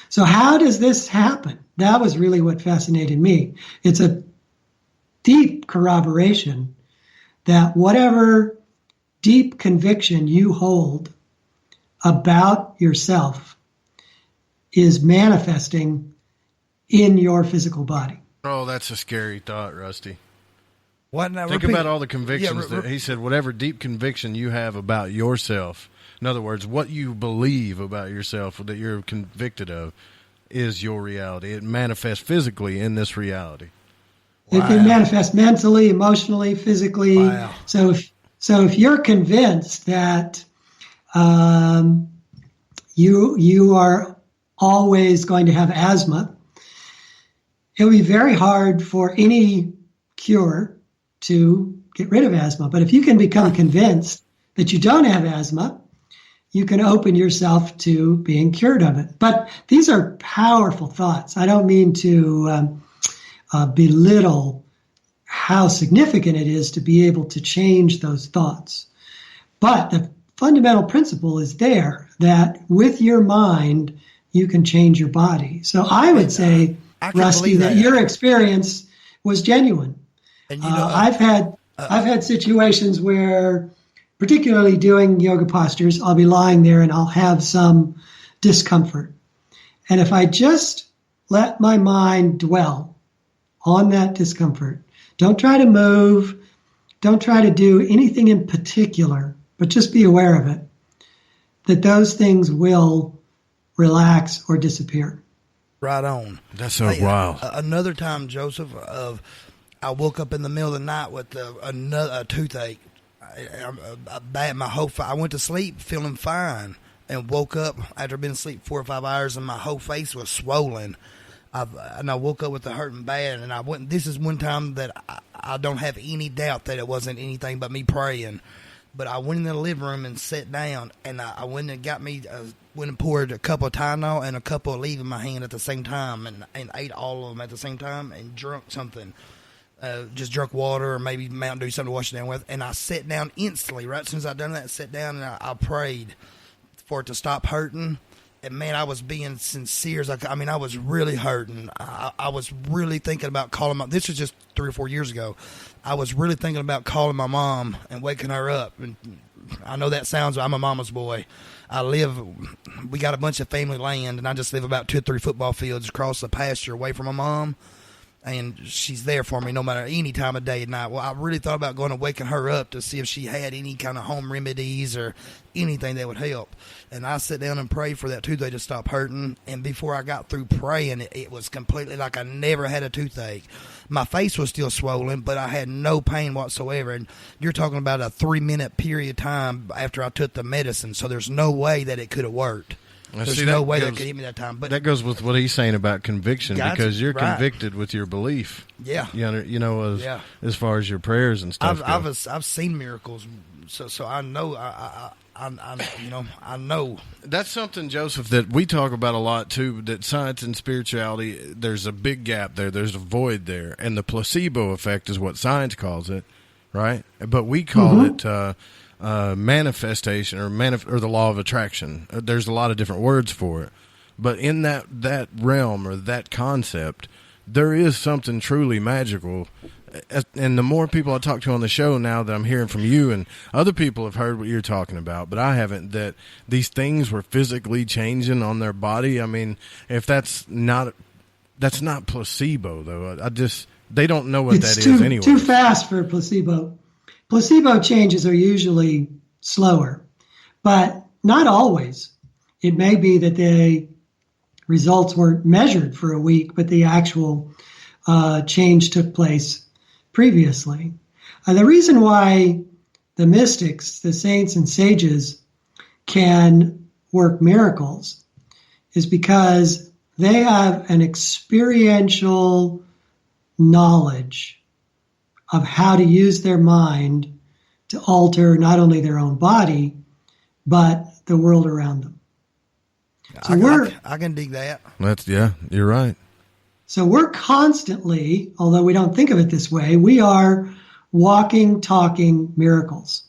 So how does this happen? That was really what fascinated me. It's a deep corroboration that whatever deep conviction you hold about yourself is manifesting in your physical body. Oh, that's a scary thought, Rusty. What? Now, Think repeat. about all the convictions that he said, whatever deep conviction you have about yourself. In other words, what you believe about yourself that you're convicted of is your reality. It manifests physically in this reality. It can manifest mentally, emotionally, physically. Wow. So if you're convinced that you are always going to have asthma, it'll be very hard for any cure to get rid of asthma. But if you can become convinced that you don't have asthma, you can open yourself to being cured of it. But these are powerful thoughts. I don't mean to belittle how significant it is to be able to change those thoughts. But the fundamental principle is there, that with your mind, you can change your body. So I would say, Rusty, that your experience was genuine. And I've had situations where, particularly doing yoga postures, I'll be lying there and I'll have some discomfort. And if I just let my mind dwell on that discomfort, don't try to move, don't try to do anything in particular, but just be aware of it, that those things will relax or disappear. Right on. That's so wild. Another time, Joseph, I woke up in the middle of the night with a toothache. I went to sleep feeling fine and woke up after being asleep 4 or 5 hours, and my whole face was swollen. And I woke up with the hurting bad, and I went. This is one time that I don't have any doubt that it wasn't anything but me praying. But I went in the living room and sat down, and I went and got me, went and poured a cup of Tylenol and a cup of Aleve in my hand at the same time, and ate all of them at the same time, and drunk something. Just drunk water or maybe Mountain Dew, something to wash it down with. And I sat down instantly. Right as soon as I done that, I sat down and I prayed for it to stop hurting. And man, I was being sincere. I was really hurting. I was really thinking about calling my, this was just 3 or 4 years ago. I was really thinking about calling my mom and waking her up. And I know that sounds, I'm a mama's boy. We got a bunch of family land, and I just live about 2 or 3 football fields across the pasture away from my mom. And she's there for me no matter any time of day and night. Well, I really thought about going and waking her up to see if she had any kind of home remedies or anything that would help. And I sat down and prayed for that toothache to stop hurting. And before I got through praying, it was completely like I never had a toothache. My face was still swollen, but I had no pain whatsoever. And you're talking about a 3-minute period of time after I took the medicine. So there's no way that it could have worked. There's no way that could hit me that time. But that goes with what he's saying about conviction, because you're right. convicted with your belief. Yeah. As far as your prayers and stuff. I've seen miracles, so I know. I know. That's something, Joseph, that we talk about a lot too. That science and spirituality, there's a big gap there. There's a void there, and the placebo effect is what science calls it, right? But we call it manifestation or the law of attraction. There's a lot of different words for it, but in that realm or that concept, there is something truly magical. And the more people I talk to on the show now that I'm hearing from you, and other people have heard what you're talking about, but I haven't, that these things were physically changing on their body. I mean, if that's not placebo though. They don't know what that is anyway. Too fast for placebo. Placebo changes are usually slower, but not always. It may be that the results weren't measured for a week, but the actual change took place previously. The reason why the mystics, the saints and sages, can work miracles is because they have an experiential knowledge of how to use their mind to alter not only their own body, but the world around them. So I can dig that. You're right. So we're constantly, although we don't think of it this way, we are walking, talking miracles.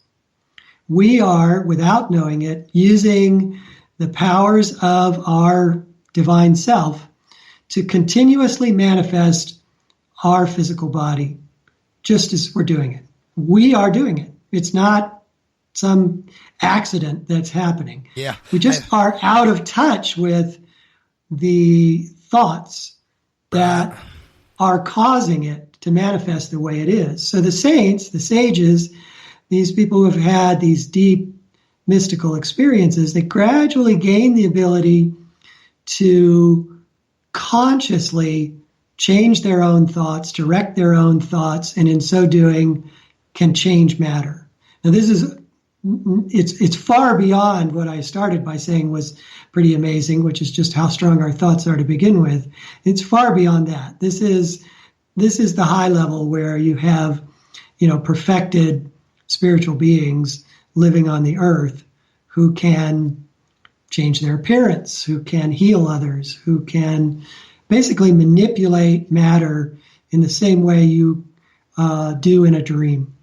We are, without knowing it, using the powers of our divine self to continuously manifest our physical body, just as we're doing it. We are doing it. It's not some accident that's happening. Yeah. We just are out of touch with the thoughts that are causing it to manifest the way it is. So the saints, the sages, these people who have had these deep mystical experiences, they gradually gain the ability to consciously change their own thoughts, direct their own thoughts, and in so doing can change matter. Now it's far beyond what I started by saying was pretty amazing, which is just how strong our thoughts are to begin with. It's far beyond that. This is the high level where you have, perfected spiritual beings living on the earth who can change their appearance, who can heal others, who can basically manipulate matter in the same way you do in a dream.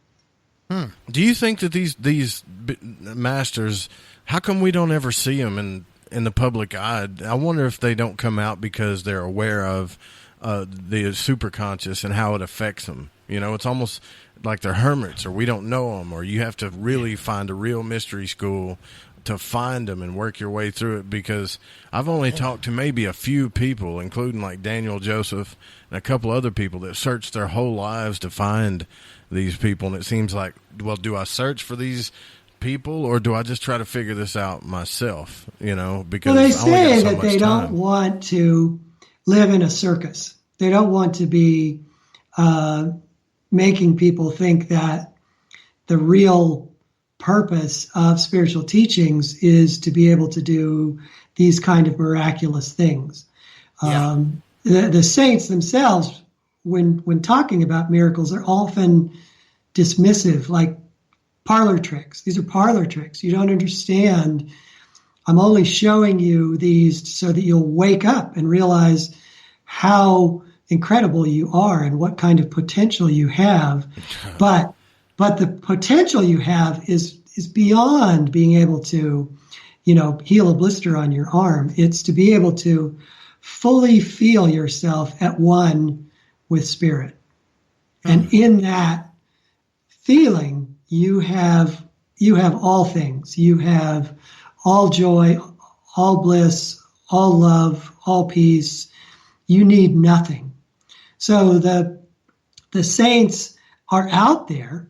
Do you think that these masters, how come we don't ever see them in the public eye? I wonder if they don't come out because they're aware of the superconscious and how it affects them. It's almost like they're hermits, or we don't know them, or you have to really find a real mystery school to find them and work your way through it, because I've only talked to maybe a few people, including like Daniel Joseph and a couple other people that searched their whole lives to find these people. And it seems like, well, do I search for these people, or do I just try to figure this out myself? Because they say that they don't want to live in a circus. They don't want to be making people think that the real purpose of spiritual teachings is to be able to do these kind of miraculous things. Yeah. The saints themselves, when talking about miracles, are often dismissive, like parlor tricks. These are parlor tricks. You don't understand. I'm only showing you these so that you'll wake up and realize how incredible you are and what kind of potential you have. But the potential you have is beyond being able to, heal a blister on your arm. It's to be able to fully feel yourself at one with spirit. And in that feeling, you have all things. You have all joy, all bliss, all love, all peace. You need nothing. So the saints are out there,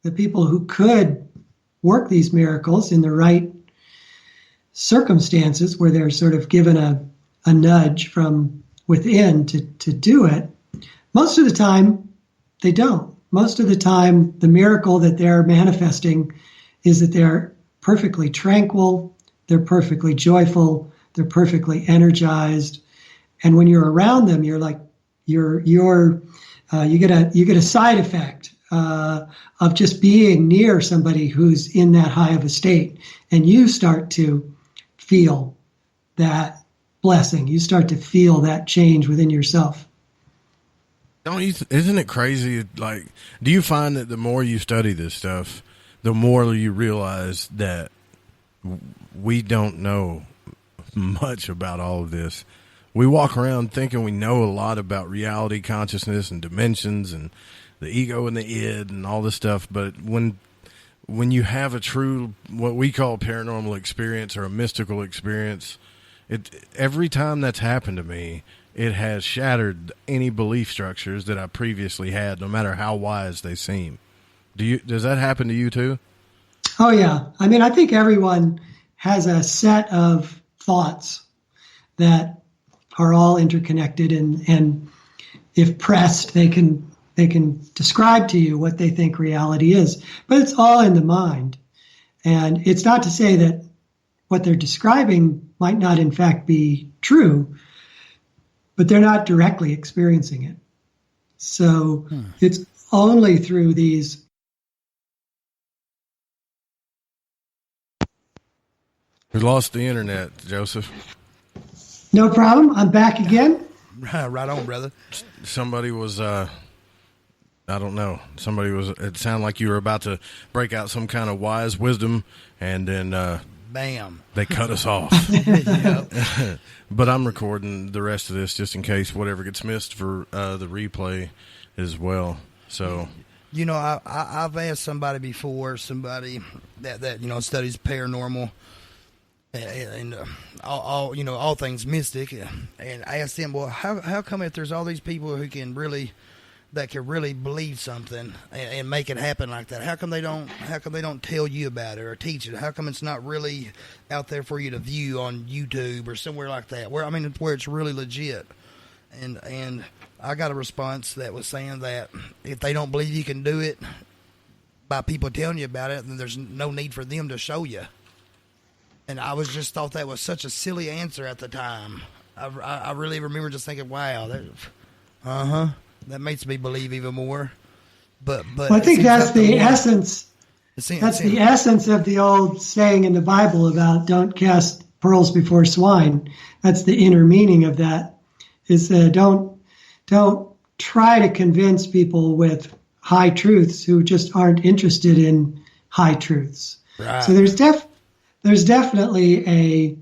the people who could work these miracles in the right circumstances where they're sort of given a nudge from within to do it. Most of the time, they don't. Most of the time, the miracle that they're manifesting is that they're perfectly tranquil, they're perfectly joyful, They're perfectly energized. And when you're around them, you're like, you get a side effect of just being near somebody who's in that high of a state, and you start to feel that blessing. You start to feel that change within yourself. Isn't it crazy? Like, do you find that the more you study this stuff, the more you realize that we don't know much about all of this? We walk around thinking we know a lot about reality, consciousness, and dimensions, and the ego and the id, and all this stuff. But when you have a true, what we call paranormal experience or a mystical experience, every time that's happened to me, it has shattered any belief structures that I previously had, no matter how wise they seem. Does that happen to you too? Oh yeah. I mean, I think everyone has a set of thoughts that are all interconnected, and if pressed, they can describe to you what they think reality is. But it's all in the mind. And it's not to say that what they're describing might not in fact be true, but they're not directly experiencing it. So it's only through these. We lost the internet, Joseph. No problem. I'm back again. Right on, brother. Somebody was, I don't know. It sounded like you were about to break out some kind of wise wisdom, and then, bam, they cut us off. But I'm recording the rest of this just in case whatever gets missed for the replay as well. So, you know, I've asked somebody before, somebody that studies paranormal and all things mystic, and I asked them, well, how come if there's all these people who can really believe something and make it happen like that, how come they don't tell you about it or teach it? How come it's not really out there for you to view on YouTube or somewhere like that, where it's really legit? And I got a response that was saying that if they don't believe you can do it by people telling you about it, then there's no need for them to show you. And I thought that was such a silly answer at the time. I really remember just thinking, wow, that makes me believe even more. But well, I think that's the essence. That's the essence of the old saying in the Bible about don't cast pearls before swine. That's the inner meaning of that. Is don't try to convince people with high truths who just aren't interested in high truths. Right. So there's definitely a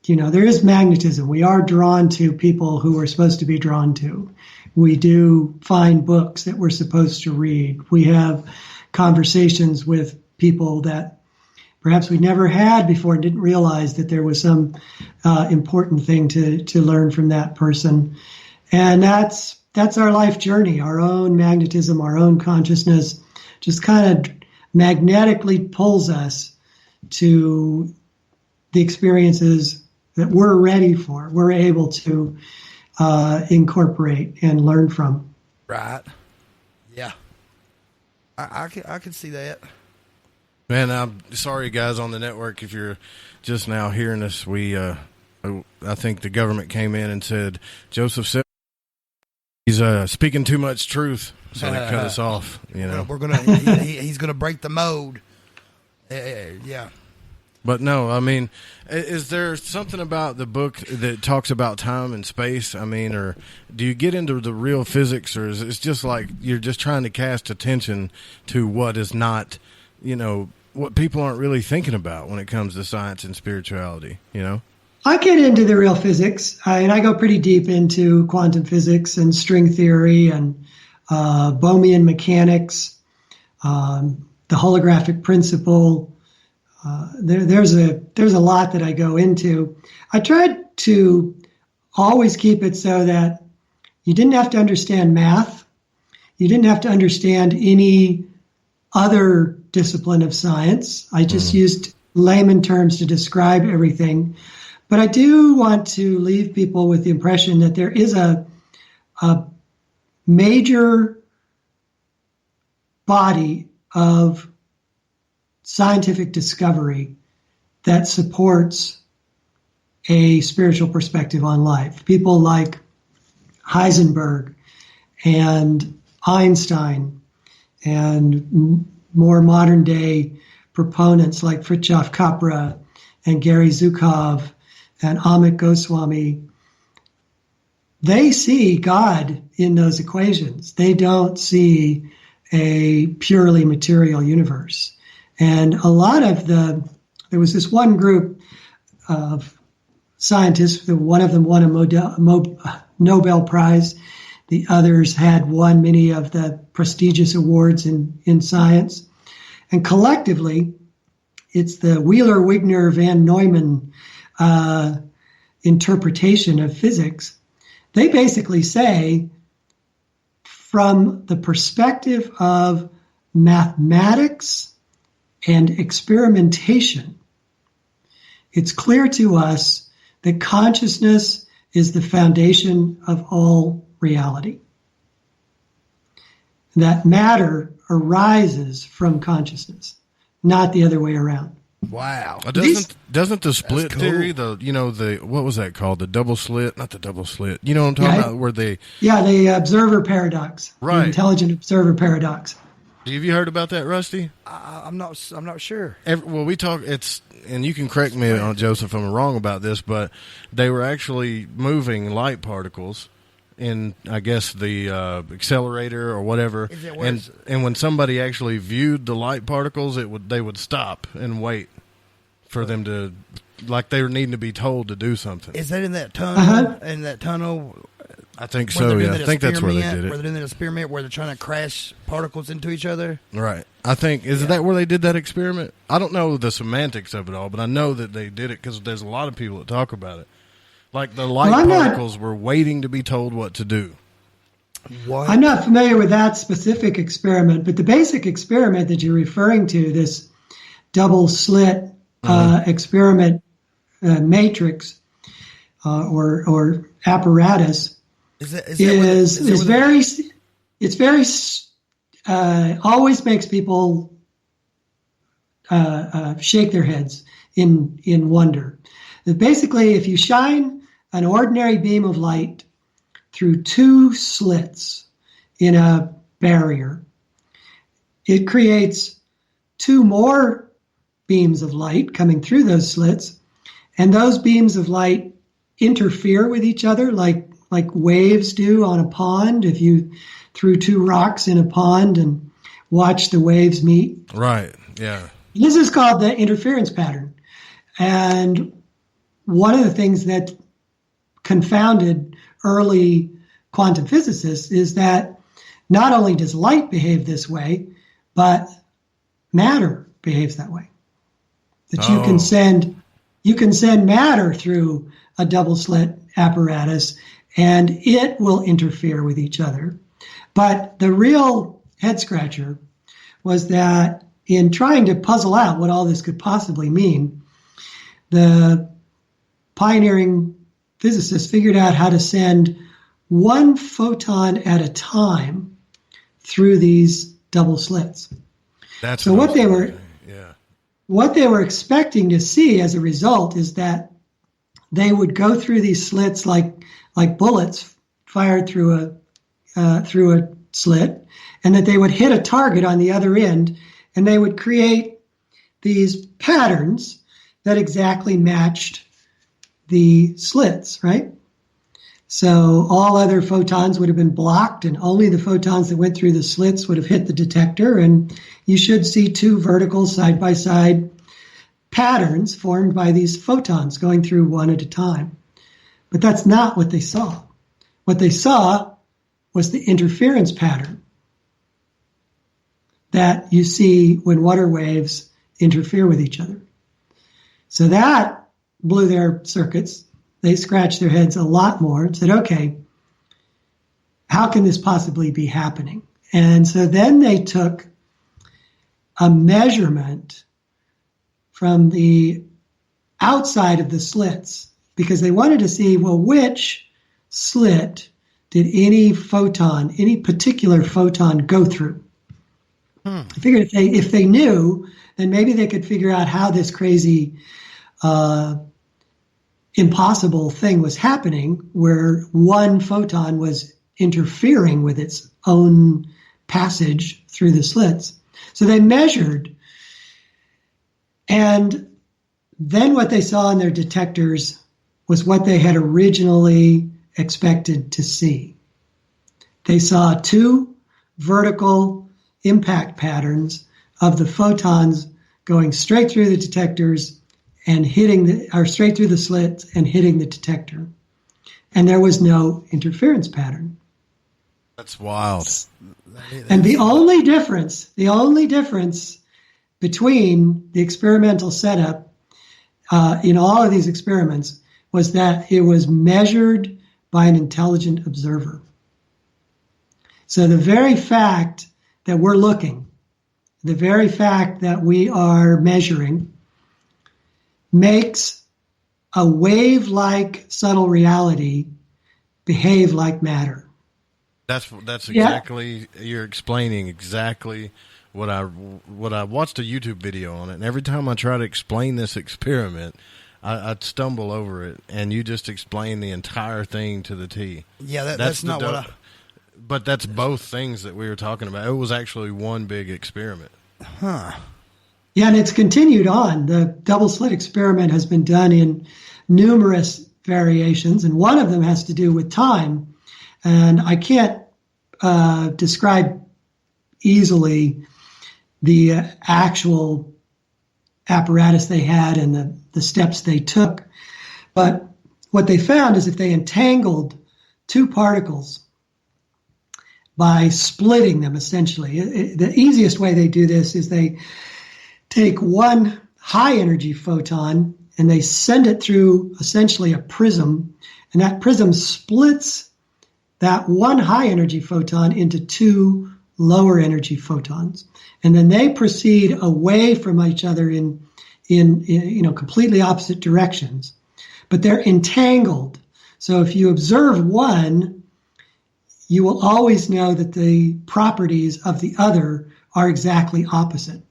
there is magnetism. We are drawn to people who we're supposed to be drawn to. We do find books that we're supposed to read. We have conversations with people that perhaps we never had before and didn't realize that there was some important thing to learn from that person. And that's our life journey, our own magnetism, our own consciousness just kind of magnetically pulls us to the experiences that we're ready for, we're able to incorporate and learn from. Right. Yeah. I can see that. Man, I'm sorry, guys, on the network, if you're just now hearing us. I think the government came in and said Joseph Selby, he's speaking too much truth, so they cut us off. He's gonna break the mode. Yeah. But no, I mean, is there something about the book that talks about time and space? I mean, or do you get into the real physics, or is it just like you're just trying to cast attention to what is not, what people aren't really thinking about when it comes to science and spirituality, I get into the real physics, and I go pretty deep into quantum physics and string theory and Bohmian mechanics, the holographic principle. There's a lot that I go into. I tried to always keep it so that you didn't have to understand math. You didn't have to understand any other discipline of science. I just used layman terms to describe everything. But I do want to leave people with the impression that there is a major body of scientific discovery that supports a spiritual perspective on life. People like Heisenberg and Einstein and more modern day proponents like Fritjof Capra and Gary Zukov and Amit Goswami, they see God in those equations. They don't see a purely material universe. And a lot of there was this one group of scientists, one of them won a Nobel Prize. The others had won many of the prestigious awards in science. And collectively, it's the Wheeler-Wigner-Van Neumann interpretation of physics. They basically say, from the perspective of mathematics and experimentation, it's clear to us that consciousness is the foundation of all reality. That matter arises from consciousness, not the other way around. Wow. Doesn't the split theory, what was that called? The double slit? Not the double slit. You know what I'm talking about? Where they... Yeah, the observer paradox. Right. The intelligent observer paradox. Have you heard about that, Rusty? I'm not sure. We talk, and you can correct me on Joseph if I'm wrong about this, but they were actually moving light particles in, I guess, the accelerator or whatever, and when somebody actually viewed the light particles, they would stop and wait for them to, like they were needing to be told to do something. Is that in that tunnel? In that tunnel? I think so. Yeah, I think that's where they did it. Where they're doing that experiment where they're trying to crash particles into each other. Right. I think is that where they did that experiment? I don't know the semantics of it all, but I know that they did it because there's a lot of people that talk about it. Like the light particles were waiting to be told what to do. What? I'm not familiar with that specific experiment, but the basic experiment that you're referring to, this double slit experiment matrix or apparatus, always makes people shake their heads in wonder. Basically, if you shine an ordinary beam of light through two slits in a barrier, it creates two more beams of light coming through those slits, and those beams of light interfere with each other like waves do on a pond. If you threw two rocks in a pond and watch the waves meet. Right, yeah. This is called the interference pattern. And one of the things that confounded early quantum physicists is that not only does light behave this way, but matter behaves that way. That you can send matter through a double slit apparatus and it will interfere with each other. But the real head scratcher was that in trying to puzzle out what all this could possibly mean, the pioneering physicists figured out how to send one photon at a time through these double slits. So what they were expecting to see as a result is that they would go through these slits like bullets fired through a slit, and that they would hit a target on the other end, and they would create these patterns that exactly matched the slits, right? So all other photons would have been blocked, and only the photons that went through the slits would have hit the detector, and you should see two vertical side-by-side patterns formed by these photons going through one at a time. But that's not what they saw. What they saw was the interference pattern that you see when water waves interfere with each other. So that blew their circuits. They scratched their heads a lot more and said, okay, how can this possibly be happening? And so then they took a measurement from the outside of the slits because they wanted to see, well, which slit did any particular photon go through? I figured if they knew, then maybe they could figure out how this crazy impossible thing was happening where one photon was interfering with its own passage through the slits. So they measured, and then what they saw in their detectors was what they had originally expected to see. They saw 2 vertical impact patterns of the photons going straight through the detectors and straight through the slits and hitting the detector. And there was no interference pattern. That's wild. And the only difference between the experimental setup in all of these experiments was that it was measured by an intelligent observer. So the very fact that we're looking, the very fact that we are measuring, makes a wave-like subtle reality behave like matter. That's exactly, you're explaining exactly what I watched a YouTube video on it, and every time I try to explain this experiment, I stumble over it, and you just explain the entire thing to the T. Yeah, that's not what I... But that's both things that we were talking about. It was actually one big experiment. Huh. Yeah, and it's continued on. The double slit experiment has been done in numerous variations, and one of them has to do with time. And I can't describe easily the actual apparatus they had and the steps they took. But what they found is if they entangled 2 particles by splitting them, essentially, the easiest way they do this is they take one high energy photon and they send it through essentially a prism, and that prism splits that one high energy photon into 2 lower energy photons, and then they proceed away from each other in completely opposite directions, but they're entangled. So if you observe one, you will always know that the properties of the other are exactly opposite.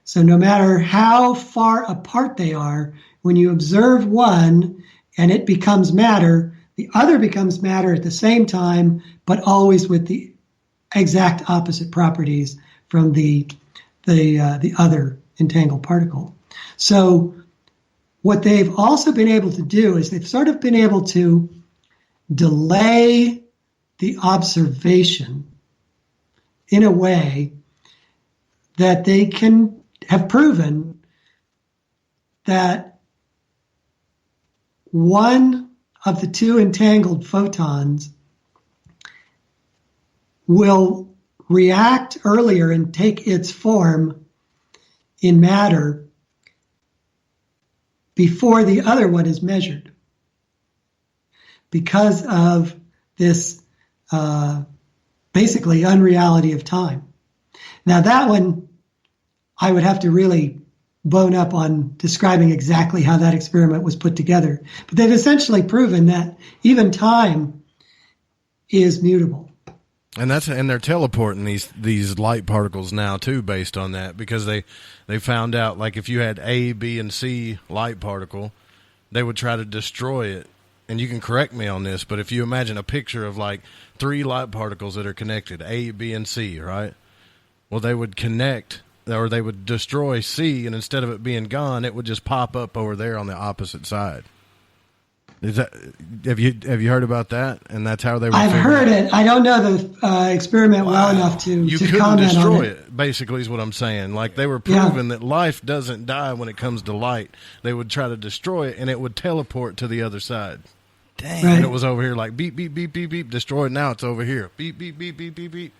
So no matter how far apart they are, when you observe one and it becomes matter, the other becomes matter at the same time, but always with the exact opposite properties from the other entangled particle. So what they've also been able to do is they've sort of been able to delay the observation in a way that they can have proven that one of the 2 entangled photons will react earlier and take its form in matter before the other one is measured, because of this basically unreality of time. Now that one, I would have to really bone up on describing exactly how that experiment was put together. But they've essentially proven that even time is mutable. And they're teleporting these light particles now too, based on that, because they found out, like, if you had A, B, and C light particle, they would try to destroy it. And you can correct me on this, but if you imagine a picture of like 3 light particles that are connected, A, B, and C, right? Well, they would connect, or they would destroy C, and instead of it being gone, it would just pop up over there on the opposite side. Have you heard about that? And that's how they were. I've heard it. I don't know the experiment well enough to comment on it. Basically, is what I'm saying. Like, they were proving that life doesn't die when it comes to light. They would try to destroy it, and it would teleport to the other side. Dang. Right. And it was over here like beep, beep, beep, beep, beep, destroyed. Now it's over here. Beep, beep, beep, beep, beep, beep.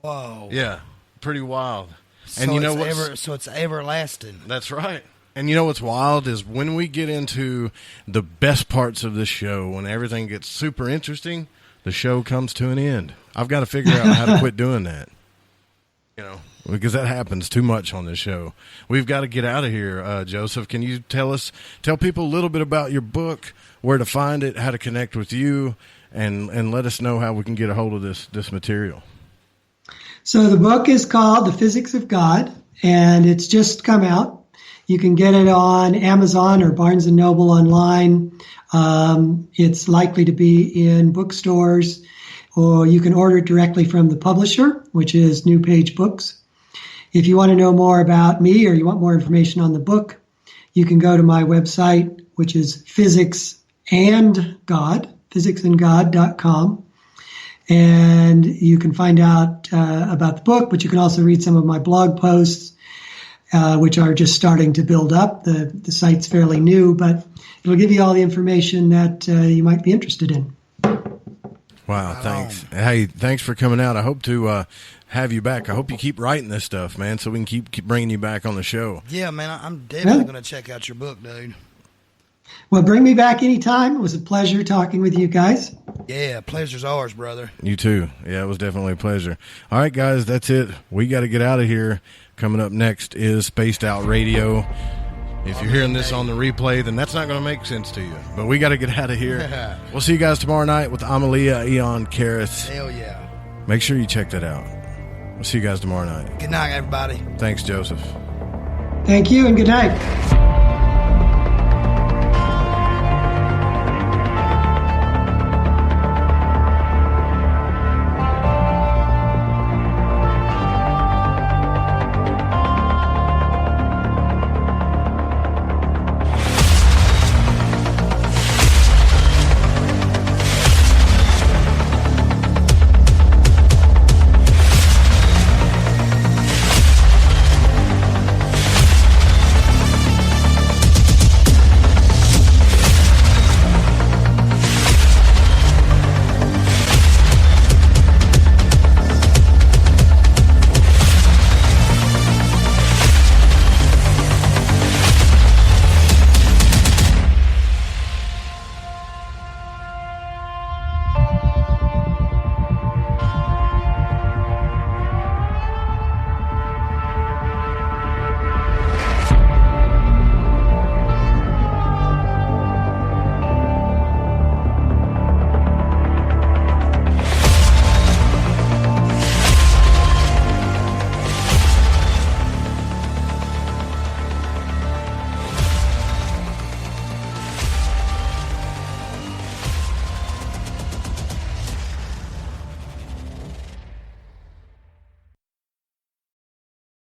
Whoa. Yeah. Pretty wild. So and you know what? So it's everlasting. That's right. And you know what's wild is when we get into the best parts of this show, when everything gets super interesting, the show comes to an end. I've got to figure out how to quit doing that. Because that happens too much on this show. We've got to get out of here. Joseph, can you tell people a little bit about your book, where to find it, how to connect with you, and let us know how we can get a hold of this material? So the book is called The Physics of God, and it's just come out. You can get it on Amazon or Barnes & Noble online. It's likely to be in bookstores, or you can order it directly from the publisher, which is New Page Books. If you want to know more about me or you want more information on the book, you can go to my website, which is physicsandgod.com. And you can find out about the book, but you can also read some of my blog posts, which are just starting to build up. The site's fairly new, but it'll give you all the information that you might be interested in. Wow, thanks. Hey, thanks for coming out. I hope to have you back. I hope you keep writing this stuff, man, so we can keep bringing you back on the show. Yeah, man, I'm definitely going to check out your book, dude. Well, bring me back anytime. It was a pleasure talking with you guys. Yeah, pleasure's ours, brother. You too. Yeah, it was definitely a pleasure. All right, guys, that's it. We got to get out of here. Coming up next is Spaced Out Radio. If you're hearing this on the replay, then that's not going to make sense to you. But we got to get out of here. We'll see you guys tomorrow night with Amalia Eon Karis. Hell yeah. Make sure you check that out. We'll see you guys tomorrow night. Good night, everybody. Thanks, Joseph. Thank you, and good night.